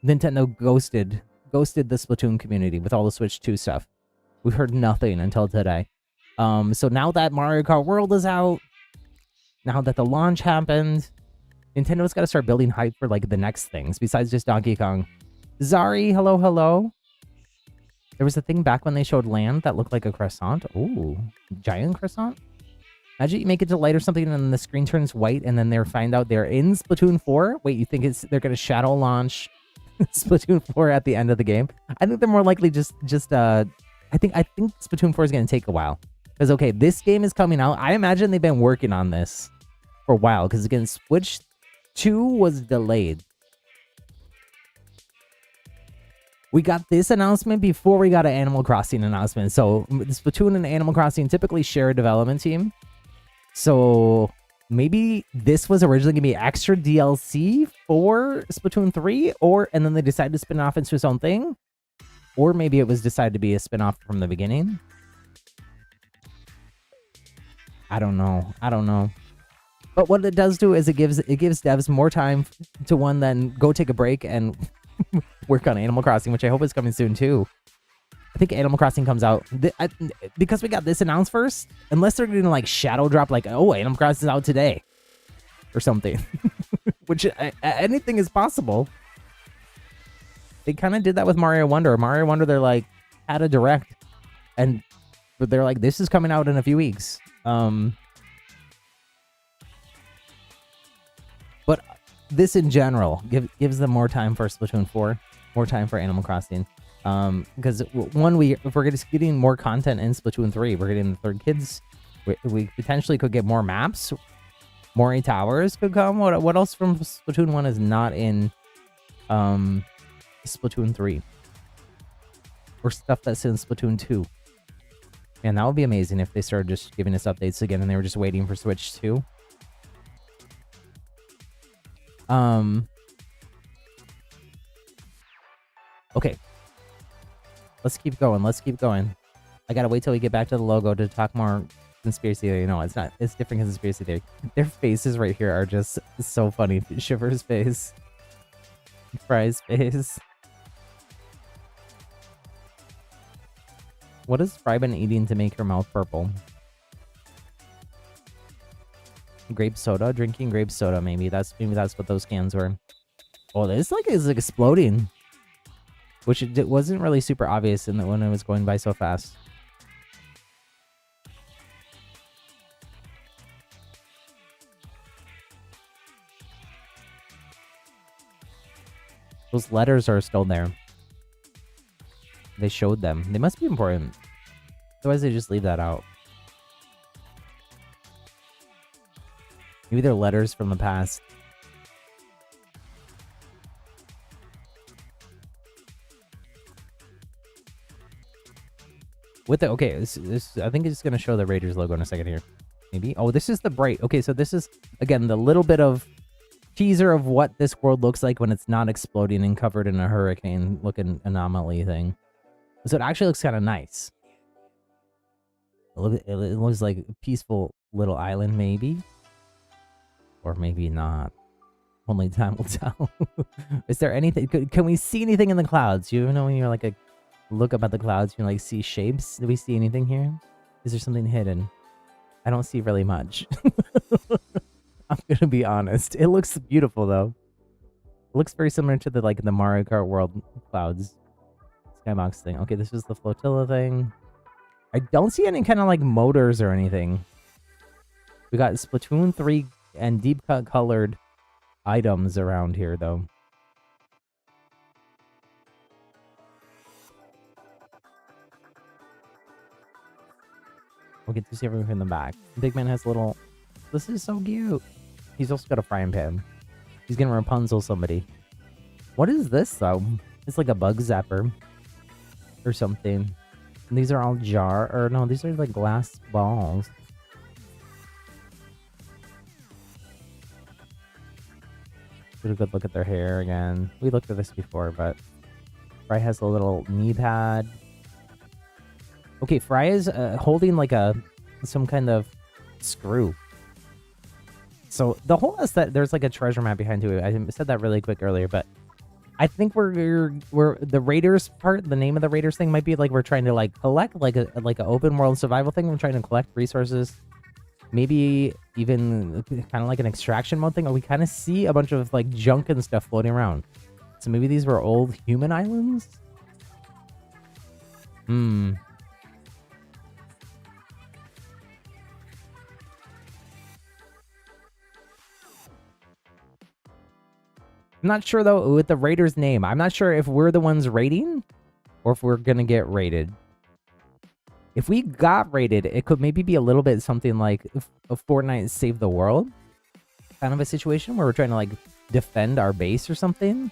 Nintendo ghosted the Splatoon community with all the Switch 2 stuff. We've heard nothing until today. So now that Mario Kart World is out, now that the launch happened, Nintendo's got to start building hype for, like, the next things besides just Donkey Kong. Zari, hello. There was a thing back when they showed Land that looked like a croissant. Ooh, giant croissant? Imagine you make it to light or something and then the screen turns white and then they find out they're in Splatoon 4. Wait, you think they're going to shadow launch Splatoon 4 at the end of the game? I think they're more likely just I think Splatoon 4 is going to take a while. Because, okay, this game is coming out. I imagine they've been working on this for a while. Because, again, Switch 2 was delayed. We got this announcement before we got an Animal Crossing announcement. So, Splatoon and Animal Crossing typically share a development team. So, maybe this was originally going to be extra DLC for Splatoon 3. And then they decided to spin off into its own thing. Or maybe it was decided to be a spin-off from the beginning. I don't know. But what it does do is it gives devs more time to one then go take a break and work on Animal Crossing, which I hope is coming soon too. I think Animal Crossing comes out because we got this announced first. Unless they're going to like shadow drop, like, oh, Animal Crossing is out today or something, which anything is possible. They kind of did that with Mario Wonder. Mario Wonder, they're like had a direct, but they're like, this is coming out in a few weeks. But this in general gives them more time for Splatoon 4, more time for Animal Crossing. Because one, if we're just getting more content in Splatoon 3, we're getting the third kids. We potentially could get more maps, more towers could come. What else from Splatoon 1 is not in Splatoon 3? Or stuff that's in Splatoon 2. Man, that would be amazing if they started just giving us updates again and they were just waiting for Switch 2. Okay. Let's keep going. I gotta wait till we get back to the logo to talk more conspiracy theory. No, it's not. It's different conspiracy theory. Their faces right here are just so funny. Shiver's face. Fry's face. What has Fry been eating to make her mouth purple? Grape soda? Drinking grape soda, maybe. That's what those cans were. Oh, this is like exploding. Which it wasn't really super obvious when it was going by so fast. Those letters are still there. They showed them. They must be important. Otherwise, they just leave that out. Maybe they're letters from the past. With the okay, this I think it's gonna show the Raiders logo in a second here. Maybe. Oh, this is the bright. Okay, so this is again the little bit of teaser of what this world looks like when it's not exploding and covered in a hurricane looking anomaly thing. So it actually looks kind of nice. It looks like a peaceful little island, maybe, or maybe not. Only time will tell. Is there anything? Can we see anything in the clouds? You know when you're like look up at the clouds, you like see shapes. Do we see anything here? Is there something hidden? I don't see really much. I'm gonna be honest. It looks beautiful though. It looks very similar to the the Mario Kart World clouds skybox thing. Okay, this is the flotilla thing. I don't see any kind of motors or anything. We got Splatoon 3 and deep cut colored items around here though. We'll get to see everything in the back. Big Man has a little... This is so cute. He's also got a frying pan. He's gonna Rapunzel somebody. What is this, though? It's like a bug zapper. Or something. And these are all jar... Or no, these are like glass balls. Get a good look at their hair again. We looked at this before, but... Fry has a little knee pad. Okay, Fry is holding some kind of screw. So the whole aesthetic, there's a treasure map behind it. I said that really quick earlier, but I think we're the Raiders part. The name of the Raiders thing might be we're trying to collect an open world survival thing. We're trying to collect resources, maybe even kind of like an extraction mode thing. Or we kind of see a bunch of junk and stuff floating around. So maybe these were old human islands. I'm not sure, though, with the Raiders name. I'm not sure if we're the ones raiding or if we're going to get raided. If we got raided, it could maybe be a little bit something like a Fortnite Save the World kind of a situation where we're trying to, defend our base or something.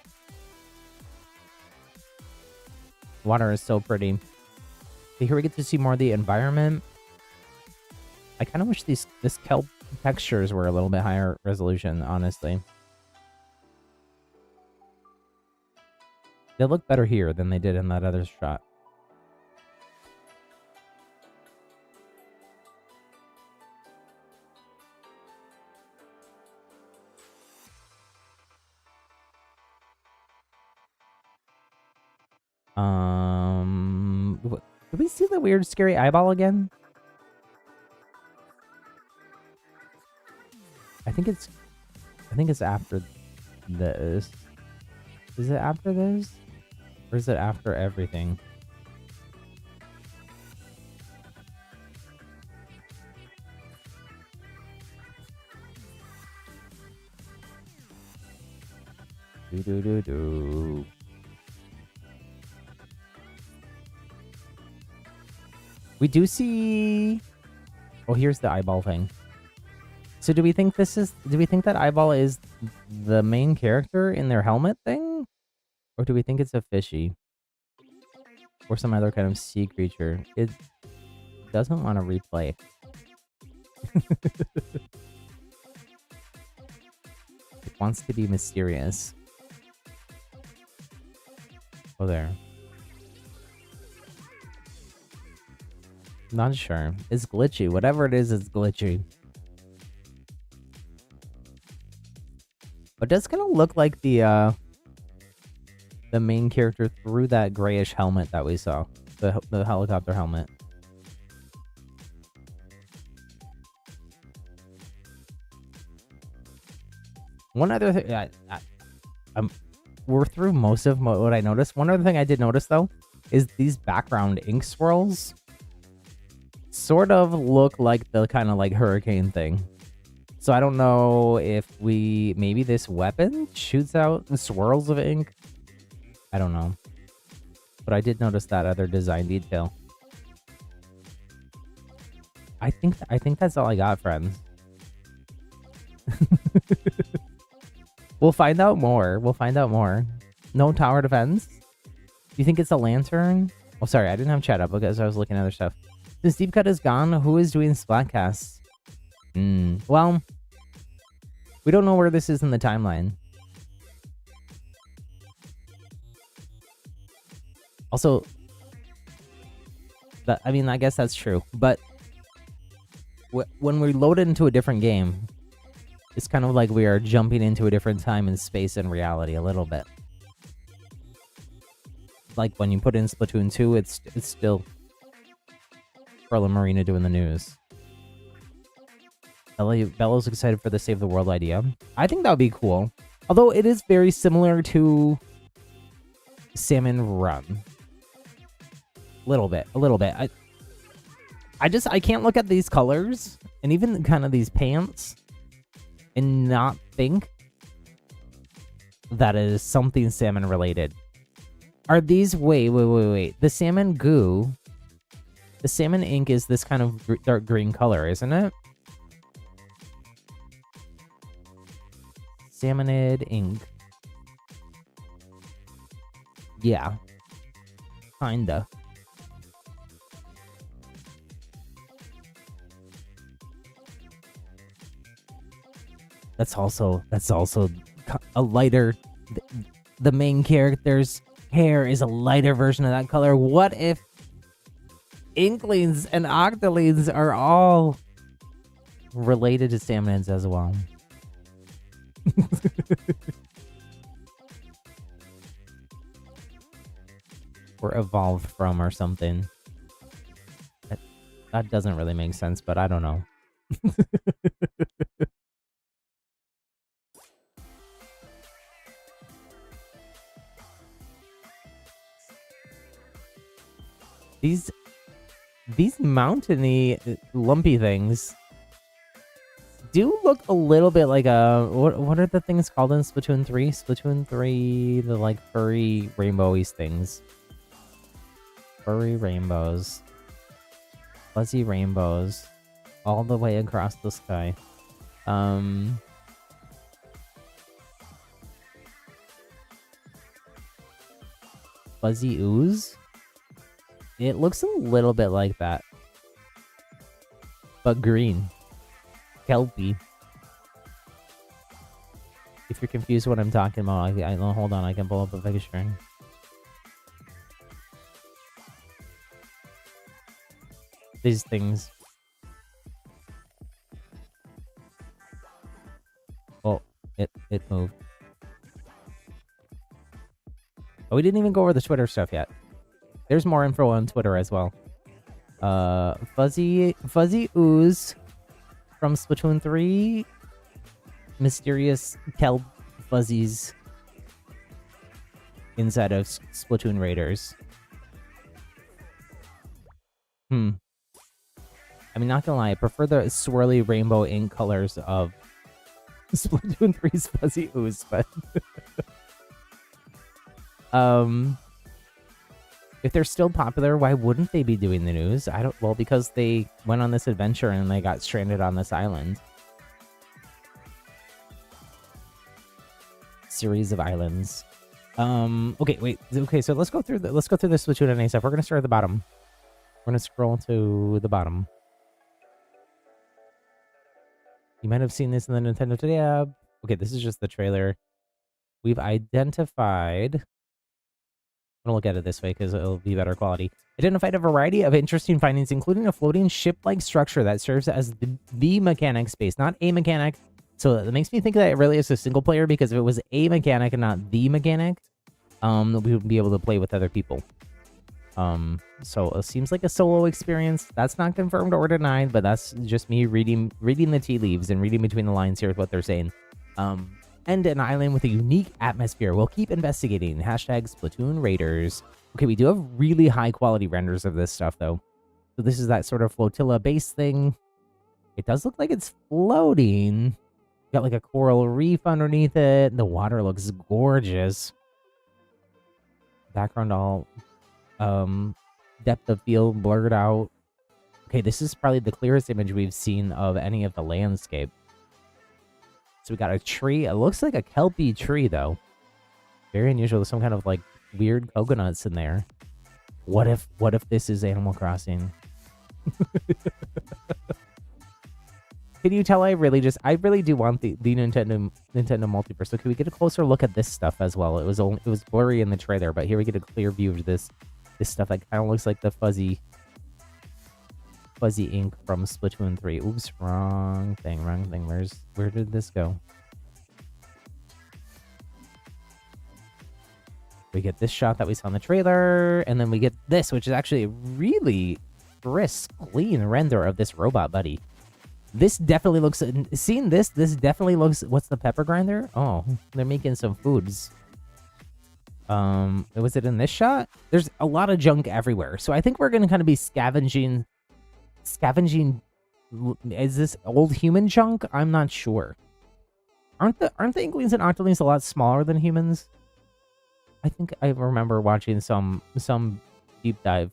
Water is so pretty. Okay, here we get to see more of the environment. I kind of wish this kelp textures were a little bit higher resolution, honestly. They look better here than they did in that other shot. Did we see the weird, scary eyeball again? I think it's after this. Is it after this? Or is it after everything? Do. We do see... Oh, here's the eyeball thing. So do we think that eyeball is the main character in their helmet thing? Or do we think it's a fishy? Or some other kind of sea creature? It doesn't want to replay. It wants to be mysterious. Oh, there. Not sure. It's glitchy. Whatever it is, it's glitchy. But it does kind of look like the main character through that grayish helmet that we saw. The helicopter helmet. One other thing... we're through most of what I noticed. One other thing I did notice, though, is these background ink swirls sort of look like the kind of hurricane thing. So I don't know if maybe this weapon shoots out swirls of ink. I don't know. But I did notice that other design detail. I think that's all I got, friends. We'll find out more. We'll find out more. No tower defense? Do you think it's a lantern? Oh, sorry, I didn't have chat up because I was looking at other stuff. Since Deep Cut is gone, who is doing Splatcasts? Well, we don't know where this is in the timeline. Also, I mean, I guess that's true. But when we load it into a different game, it's kind of like we are jumping into a different time and space and reality a little bit. Like when you put in Splatoon 2, it's still Carla Marina doing the news. Bella's excited for the Save the World idea. I think that would be cool. Although it is very similar to Salmon Run. A little bit. I can't look at these colors and even kind of these pants and not think that is something salmon related. Are these... Wait. The salmon goo... The salmon ink is this kind of dark green color, isn't it? Salmonid ink. Yeah. Kinda. That's also a lighter... The main character's hair is a lighter version of that color. What if Inklings and Octolings are all related to Salmonids as well? Or evolved from or something. That doesn't really make sense, but I don't know. These mountainy, lumpy things do look a little bit like a... What are the things called in Splatoon 3? Splatoon 3, the like furry rainbowy things. Furry rainbows. Fuzzy rainbows. All the way across the sky. Fuzzy ooze? It looks a little bit like that. But green. Kelpie. If you're confused what I'm talking about, hold on, I can pull up a picture. These things. Oh, it moved. Oh, we didn't even go over the Twitter stuff yet. There's more info on Twitter as well. Fuzzy ooze from Splatoon 3. Mysterious kelp fuzzies inside of Splatoon Raiders. I mean, not gonna lie, I prefer the swirly rainbow ink colors of Splatoon 3's Fuzzy Ooze, but... if they're still popular, why wouldn't they be doing the news? Well, because they went on this adventure and they got stranded on this island. Series of islands. Okay, wait. Okay, so let's go through the Splatoon NA stuff. We're gonna start at the bottom. We're gonna scroll to the bottom. You might have seen this in the Nintendo Today app. Okay, this is just the trailer. We've identified... I'm going to look at it this way because it'll be better quality. Identified a variety of interesting findings, including a floating ship-like structure that serves as the mechanic space, not a mechanic. So it makes me think that it really is a single player, because if it was a mechanic and not the mechanic, we would be able to play with other people. So it seems like a solo experience. That's not confirmed or denied, but that's just me reading the tea leaves and reading between the lines here with what they're saying. And an island with a unique atmosphere. We'll keep investigating. Hashtag Splatoon Raiders. Okay, we do have really high quality renders of this stuff, though. So this is that sort of flotilla base thing. It does look like it's floating. Got like a coral reef underneath it. The water looks gorgeous. Background all depth of field blurred out. Okay, this is probably the clearest image we've seen of any of the landscape. We got a tree. It looks like a kelpie tree, though. Very unusual. There's some kind of, like, weird coconuts in there. What if this is Animal Crossing? Can you tell I really do want the Nintendo multiverse. So can we get a closer look at this stuff as well? It was blurry in the trailer, but here we get a clear view of this stuff that kind of looks like the fuzzy ink from Splatoon 3. Oops, wrong thing. Where did this go? We get this shot that we saw in the trailer, and then we get this, which is actually a really crisp, clean render of this robot buddy. This definitely looks... Seeing this definitely looks... What's the pepper grinder? Oh, they're making some foods. Was it in this shot? There's a lot of junk everywhere. So I think we're going to kind of be scavenging... Is this old human junk? I'm not sure. Aren't the Inklings and Octolings a lot smaller than humans? I think I remember watching some deep dive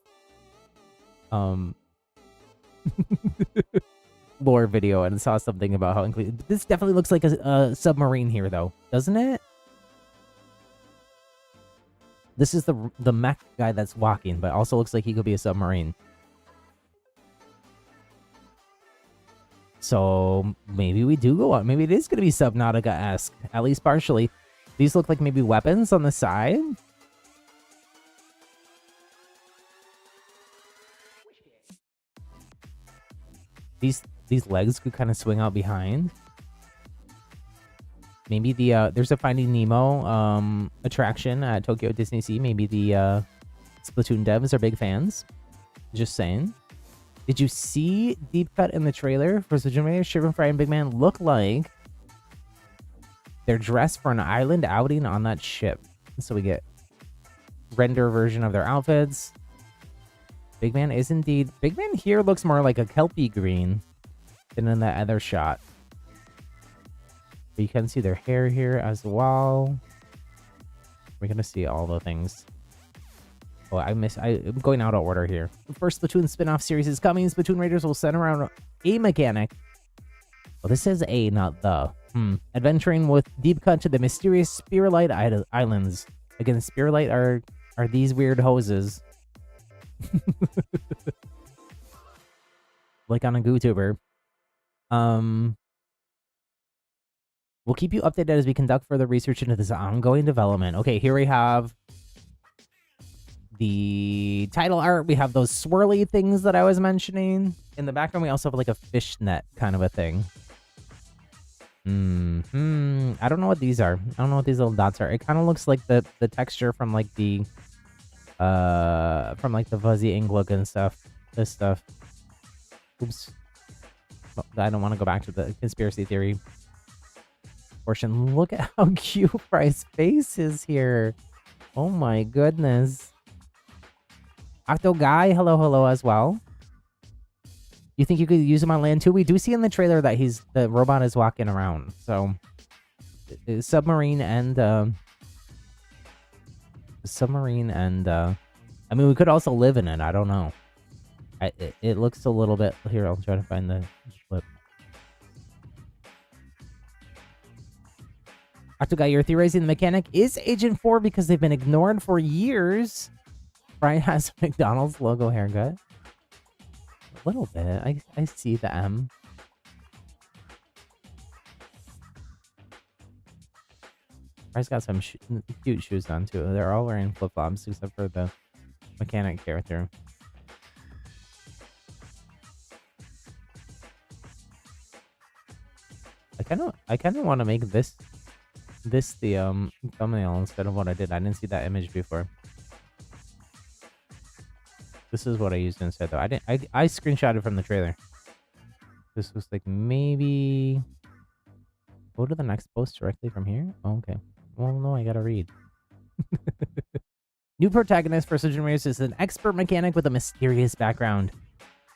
lore video and saw something about how this definitely looks like a submarine here, though, doesn't it? This is the mech guy that's walking, but also looks like he could be a submarine. So maybe we do go on. Maybe it is going to be Subnautica-esque, at least partially. These look like maybe weapons on the side. These legs could kind of swing out behind. Maybe there's a Finding Nemo attraction at Tokyo Disney Sea. Maybe the Splatoon devs are big fans. Just saying. Did you see Deep Cut in the trailer for Splatoon? Shiver Fry and Big Man look like they're dressed for an island outing on that ship. So we get render version of their outfits. Big Man is indeed... Big Man here looks more like a Kelpie green than in that other shot. But you can see their hair here as well. We're going to see all the things. Oh, I'm going out of order here. The first Splatoon spin-off series is coming. Splatoon Raiders will center around a mechanic. Well, this says A, not the. Adventuring with Deep Cut to the mysterious Spirulite Islands. Again, Spirulite are these weird hoses. Like on a YouTuber. We'll keep you updated as we conduct further research into this ongoing development. Okay, here we have the title art. We have those swirly things that I was mentioning. In the background, we also have like a fishnet kind of a thing. I don't know what these are. I don't know what these little dots are. It kind of looks like the texture from like the fuzzy ink look and stuff. This stuff. Oops. I don't want to go back to the conspiracy theory portion. Look at how cute Fry's face is here. Oh my goodness. Octo Guy, hello as well. You think you could use him on land too? We do see in the trailer that the robot is walking around. So submarine and I mean, we could also live in it. I don't know. It looks a little bit... Here, I'll try to find the clip. Octoguy, you're theorizing the mechanic is Agent 4 because they've been ignored for years. Brian has a McDonald's logo haircut. A little bit. I see the M. Brian's got some cute shoes on, too. They're all wearing flip-flops except for the mechanic character. I kind of want to make this the thumbnail instead of what I did. I didn't see that image before. This is what I used instead, though. I screenshotted from the trailer. This was like maybe go to the next post directly from here. Oh, okay. Well, no, I gotta read. New protagonist for Splatoon Raiders is an expert mechanic with a mysterious background.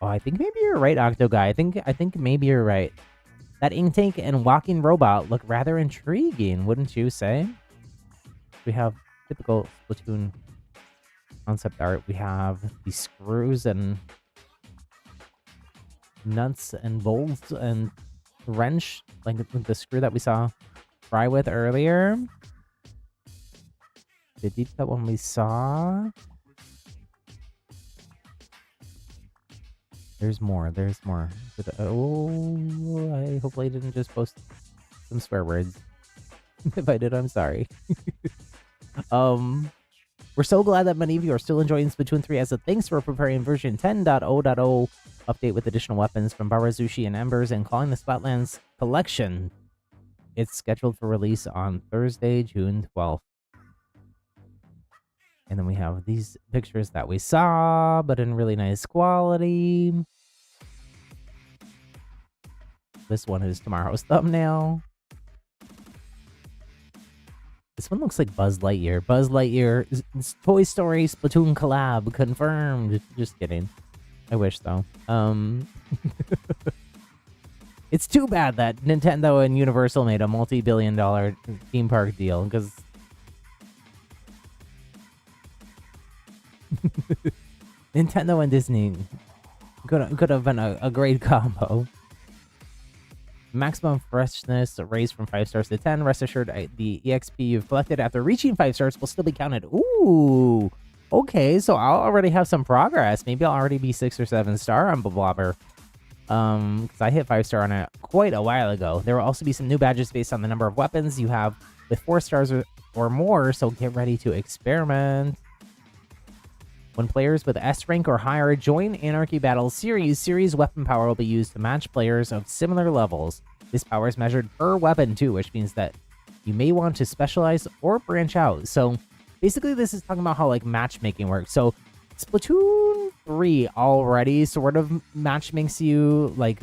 Oh, I think maybe you're right, Octoguy. I think maybe you're right. That ink tank and walking robot look rather intriguing, wouldn't you say? We have typical Splatoon concept art. We have the screws and nuts and bolts and wrench, like the screw that we saw Fry with earlier. The deep cut one we saw. There's more. There's more. Oh, I hopefully didn't just post some swear words. If I did, I'm sorry. We're so glad that many of you are still enjoying Splatoon 3 as a thanks for preparing version 10.0.0 update with additional weapons from Barazushi and Embers and calling the Splatlands collection. It's scheduled for release on Thursday, June 12th. And then we have these pictures that we saw, but in really nice quality. This one is tomorrow's thumbnail. This one looks like Buzz Lightyear. Buzz Lightyear, Toy Story Splatoon collab confirmed. Just kidding. I wish though. It's too bad that Nintendo and Universal made a multi-billion-dollar theme park deal because Nintendo and Disney could have been a great combo. Maximum freshness raised from 5 stars to 10. Rest assured, the EXP you've collected after reaching 5 stars will still be counted. Ooh, okay, so I'll already have some progress. Maybe I'll already be 6 or 7 star on Blobber. Because I hit 5 star on it quite a while ago. There will also be some new badges based on the number of weapons you have with 4 stars or more, so get ready to experiment. When players with S rank or higher join Anarchy Battle series weapon power will be used to match players of similar levels. This power is measured per weapon too, which means that you may want to specialize or branch out. So basically this is talking about how like matchmaking works. So Splatoon 3 already sort of matchmakes you, like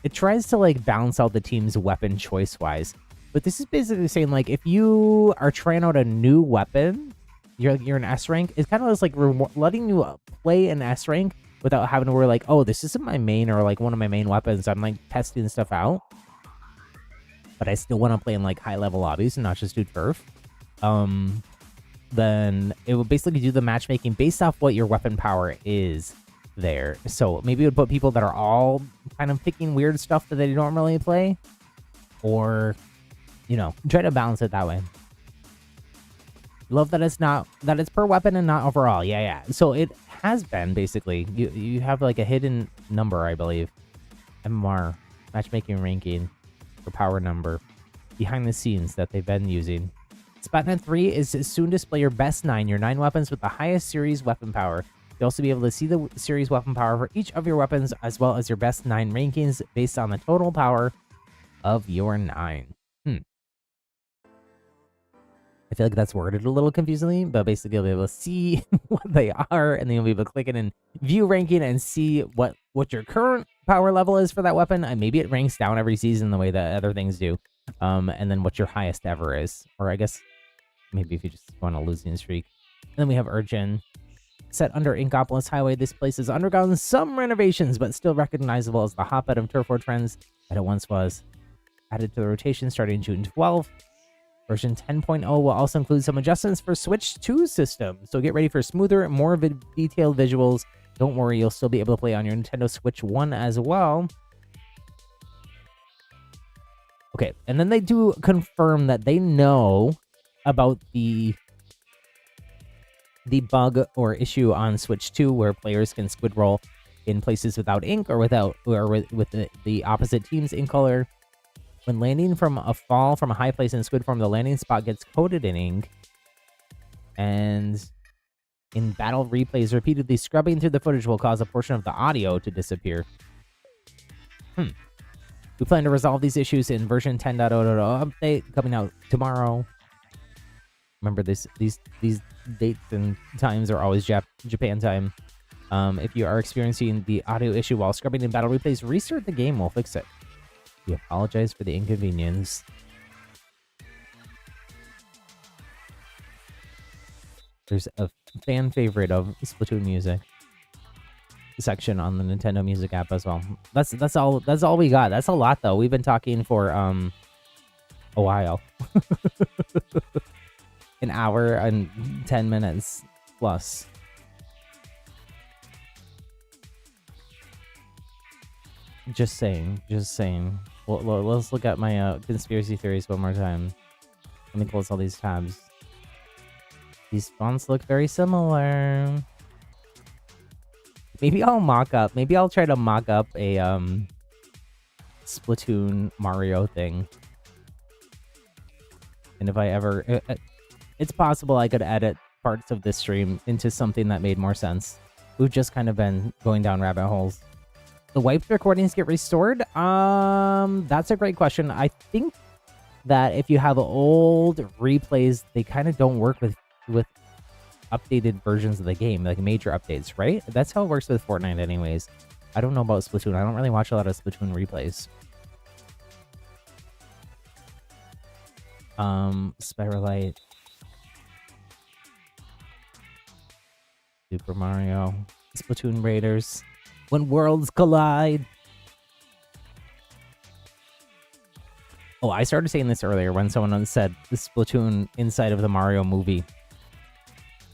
it tries to like balance out the team's weapon choice wise. But this is basically saying like if you are trying out a new weapon, you're an S rank, it's kind of just like letting you play an S rank without having to worry like, oh, this isn't my main or like one of my main weapons. I'm like testing stuff out, but I still want to play in like high level lobbies and not just do turf. Then it will basically do the matchmaking based off what your weapon power is there. So maybe it would put people that are all kind of picking weird stuff that they normally play, or you know, try to balance it that way. Love that it's per weapon and not overall. Yeah. So it has been basically you have like a hidden number, I believe. MMR, matchmaking ranking, or power number behind the scenes that they've been using. Splatoon 3 is soon display your best 9, your 9 weapons with the highest series weapon power. You'll also be able to see the series weapon power for each of your weapons as well as your best 9 rankings based on the total power of your 9. I feel like that's worded a little confusingly, but basically you'll be able to see what they are, and then you'll be able to click it in view ranking and see what your current power level is for that weapon. And maybe it ranks down every season the way that other things do. And then what your highest ever is. Or I guess maybe if you just go on a losing streak. And then we have Urchin. Set under Inkopolis Highway, this place has undergone some renovations, but still recognizable as the hotbed of turf war trends that it once was. Added to the rotation starting June 12th. Version 10.0 will also include some adjustments for Switch 2 system, so get ready for smoother, more detailed visuals. Don't worry, you'll still be able to play on your Nintendo Switch 1 as well. Okay, and then they do confirm that they know about the bug or issue on Switch 2 where players can squid roll in places without ink or with the opposite team's ink color. When landing from a fall from a high place in squid form, the landing spot gets coated in ink. And in battle replays, repeatedly scrubbing through the footage will cause a portion of the audio to disappear. We plan to resolve these issues in version 10.0 update coming out tomorrow. Remember, these dates and times are always Japan time. If you are experiencing the audio issue while scrubbing in battle replays, restart the game. We'll fix it. We apologize for the inconvenience. There's a fan favorite of Splatoon music section on the Nintendo Music app as well. That's all we got. That's a lot though. We've been talking for a while. An hour and 10 minutes plus. Just saying. let's look at my conspiracy theories one more time. Let me close all these tabs. These fonts look very similar. Maybe I'll mock up. Maybe I'll try to mock up a Splatoon Mario thing. And if I ever, it's possible I could edit parts of this stream into something that made more sense. We've just kind of been going down rabbit holes. The wiped recordings get restored? That's a great question. I think that if you have old replays, they kind of don't work with updated versions of the game, like major updates, right? That's how it works with Fortnite anyways. I don't know about Splatoon. I don't really watch a lot of Splatoon replays. Spiralite. Super Mario. Splatoon Raiders. When worlds collide. Oh, I started saying this earlier when someone said the Splatoon inside of the Mario movie.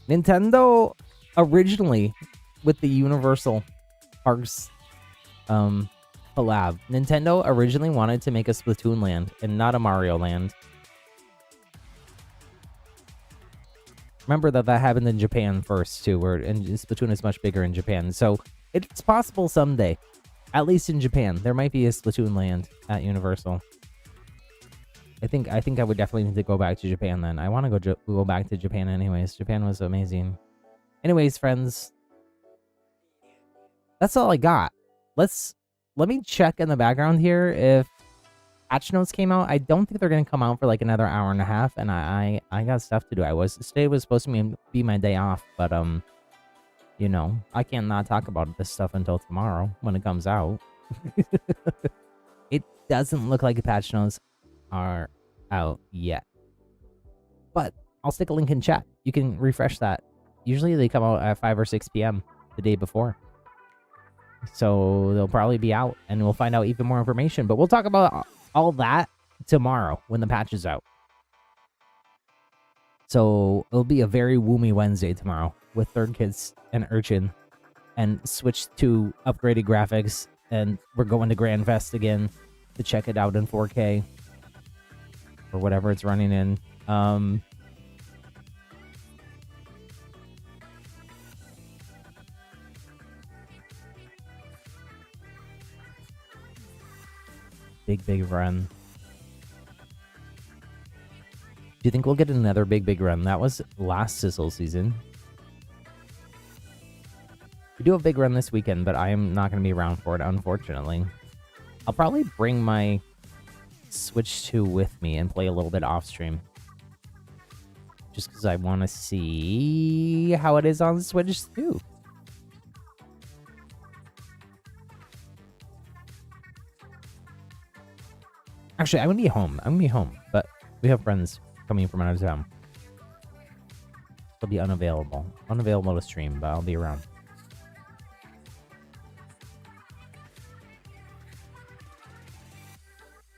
Nintendo originally, with the Universal Parks collab, Nintendo originally wanted to make a Splatoon land and not a Mario land. Remember that happened in Japan first too, and Splatoon is much bigger in Japan. So it's possible someday, at least in Japan, there might be a Splatoon land at Universal. I think I would definitely need to go back to Japan then. I want to go back to Japan anyways. Japan was amazing. Anyways, friends, that's all I got. Let me check in the background here if patch notes came out. I don't think they're gonna come out for like another hour and a half, and I got stuff to do. Today was supposed to be my day off, but you know, I can't not talk about this stuff until tomorrow when it comes out. It doesn't look like the patch notes are out yet, but I'll stick a link in chat. You can refresh that. Usually they come out at 5 or 6 p.m. the day before, so they'll probably be out, and we'll find out even more information. But we'll talk about all that tomorrow when the patch is out. So it'll be a very woomy Wednesday tomorrow with Third Kids and Urchin, and switch to upgraded graphics, and we're going to Grand Fest again to check it out in 4K. Or whatever it's running in. Big run. Do you think we'll get another big run? That was last Sizzle season. We do a big run this weekend, but I am not going to be around for it, unfortunately. I'll probably bring my Switch 2 with me and play a little bit off stream, just because I want to see how it is on Switch 2. Actually, I'm gonna be home, but we have friends coming from out of town. I'll be unavailable to stream, but I'll be around.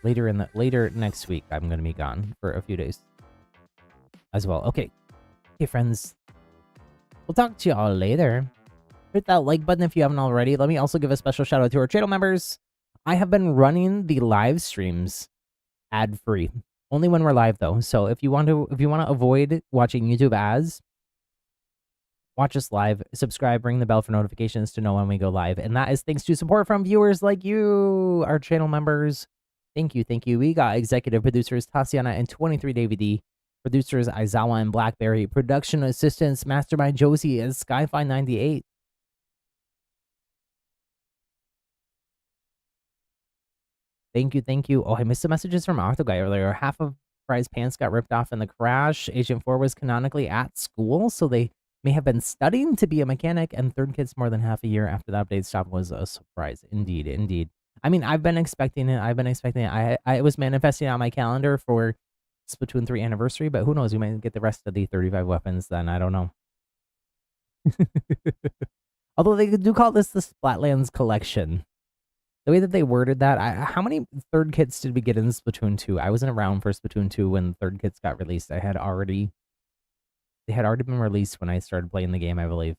Later next week, I'm gonna be gone for a few days as well. Okay, friends, we'll talk to y'all later. Hit that like button if you haven't already. Let me also give a special shout out to our channel members. I have been running the live streams ad free, only when we're live though. So if you want to avoid watching YouTube ads, watch us live, subscribe, ring the bell for notifications to know when we go live, and that is thanks to support from viewers like you, our channel members. Thank you. We got executive producers Tatiana and 23 DVD, producers Aizawa and Blackberry, production assistants Mastermind Josie and Skyfi98. Thank you. Oh, I missed the messages from Octoguy earlier. Half of Fry's pants got ripped off in the crash. Agent 4 was canonically at school, so they may have been studying to be a mechanic, and Third Kids more than half a year after the update stopped was a surprise. Indeed. I mean, I've been expecting it. I was manifesting on my calendar for Splatoon 3 anniversary, but who knows? We might get the rest of the 35 weapons then. I don't know. Although they do call this the Splatlands Collection. The way that they worded that, how many Third Kits did we get in Splatoon 2? I wasn't around for Splatoon 2 when Third Kits got released. They had already been released when I started playing the game, I believe.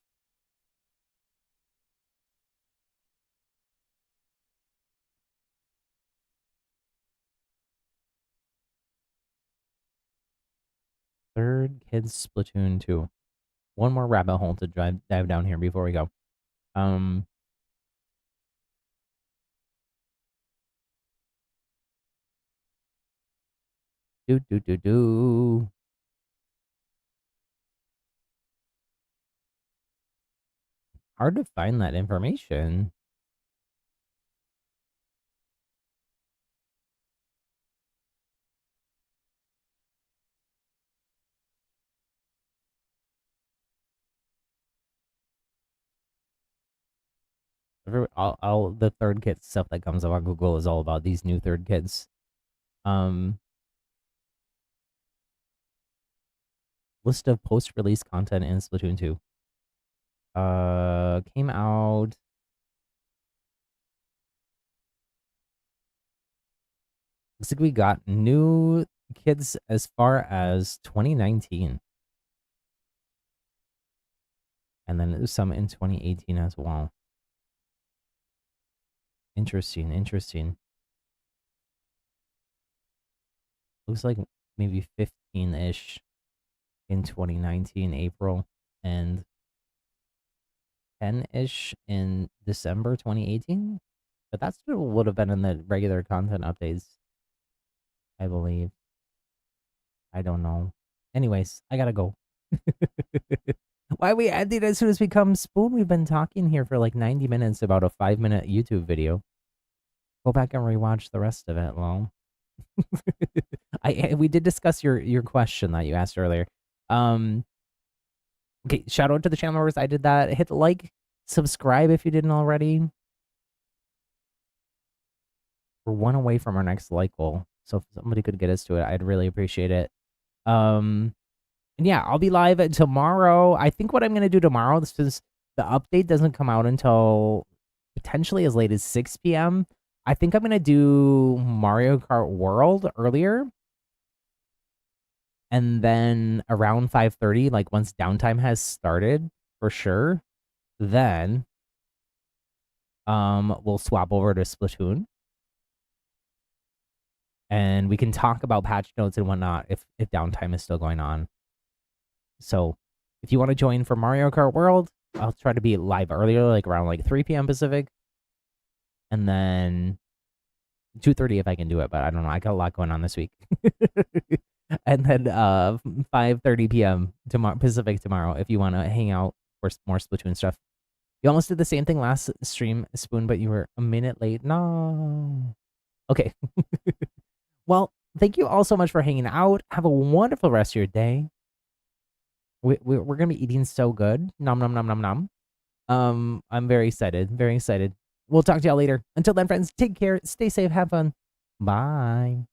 Third Kids Splatoon 2. One more rabbit hole to dive down here before we go. Do. Hard to find that information. All the third kid stuff that comes up on Google is all about these new third kids. List of post-release content in Splatoon 2. Came out. Looks like we got new kids as far as 2019. And then some in 2018 as well. Interesting. Looks like maybe 15-ish in 2019 April and 10-ish in December 2018. But that still would have been in the regular content updates, I believe. I don't know. Anyways, I gotta go. Why we ended as soon as we come Spoon? We've been talking here for like 90 minutes about a 5-minute YouTube video. Go back and rewatch the rest of it, lol. We did discuss your question that you asked earlier. Okay, shout out to the channel members. I did that. Hit like, subscribe if you didn't already. We're one away from our next like goal. So if somebody could get us to it, I'd really appreciate it. And yeah, I'll be live tomorrow. I think what I'm gonna do tomorrow, this is the update doesn't come out until potentially as late as 6 p.m. I think I'm gonna do Mario Kart World earlier. And then around 5:30, like once downtime has started, for sure, then we'll swap over to Splatoon. And we can talk about patch notes and whatnot if downtime is still going on. So if you want to join for Mario Kart World, I'll try to be live earlier, like around like 3 p.m. Pacific. And then 2:30 if I can do it, but I don't know. I got a lot going on this week. And then 5:30 p.m. tomorrow Pacific tomorrow if you want to hang out for more Splatoon stuff. You almost did the same thing last stream, Spoon, but you were a minute late. No. Okay. Well, thank you all so much for hanging out. Have a wonderful rest of your day. We're going to be eating so good. Nom, nom, nom, nom, nom. I'm very excited. Very excited. We'll talk to y'all later. Until then, friends, take care. Stay safe. Have fun. Bye.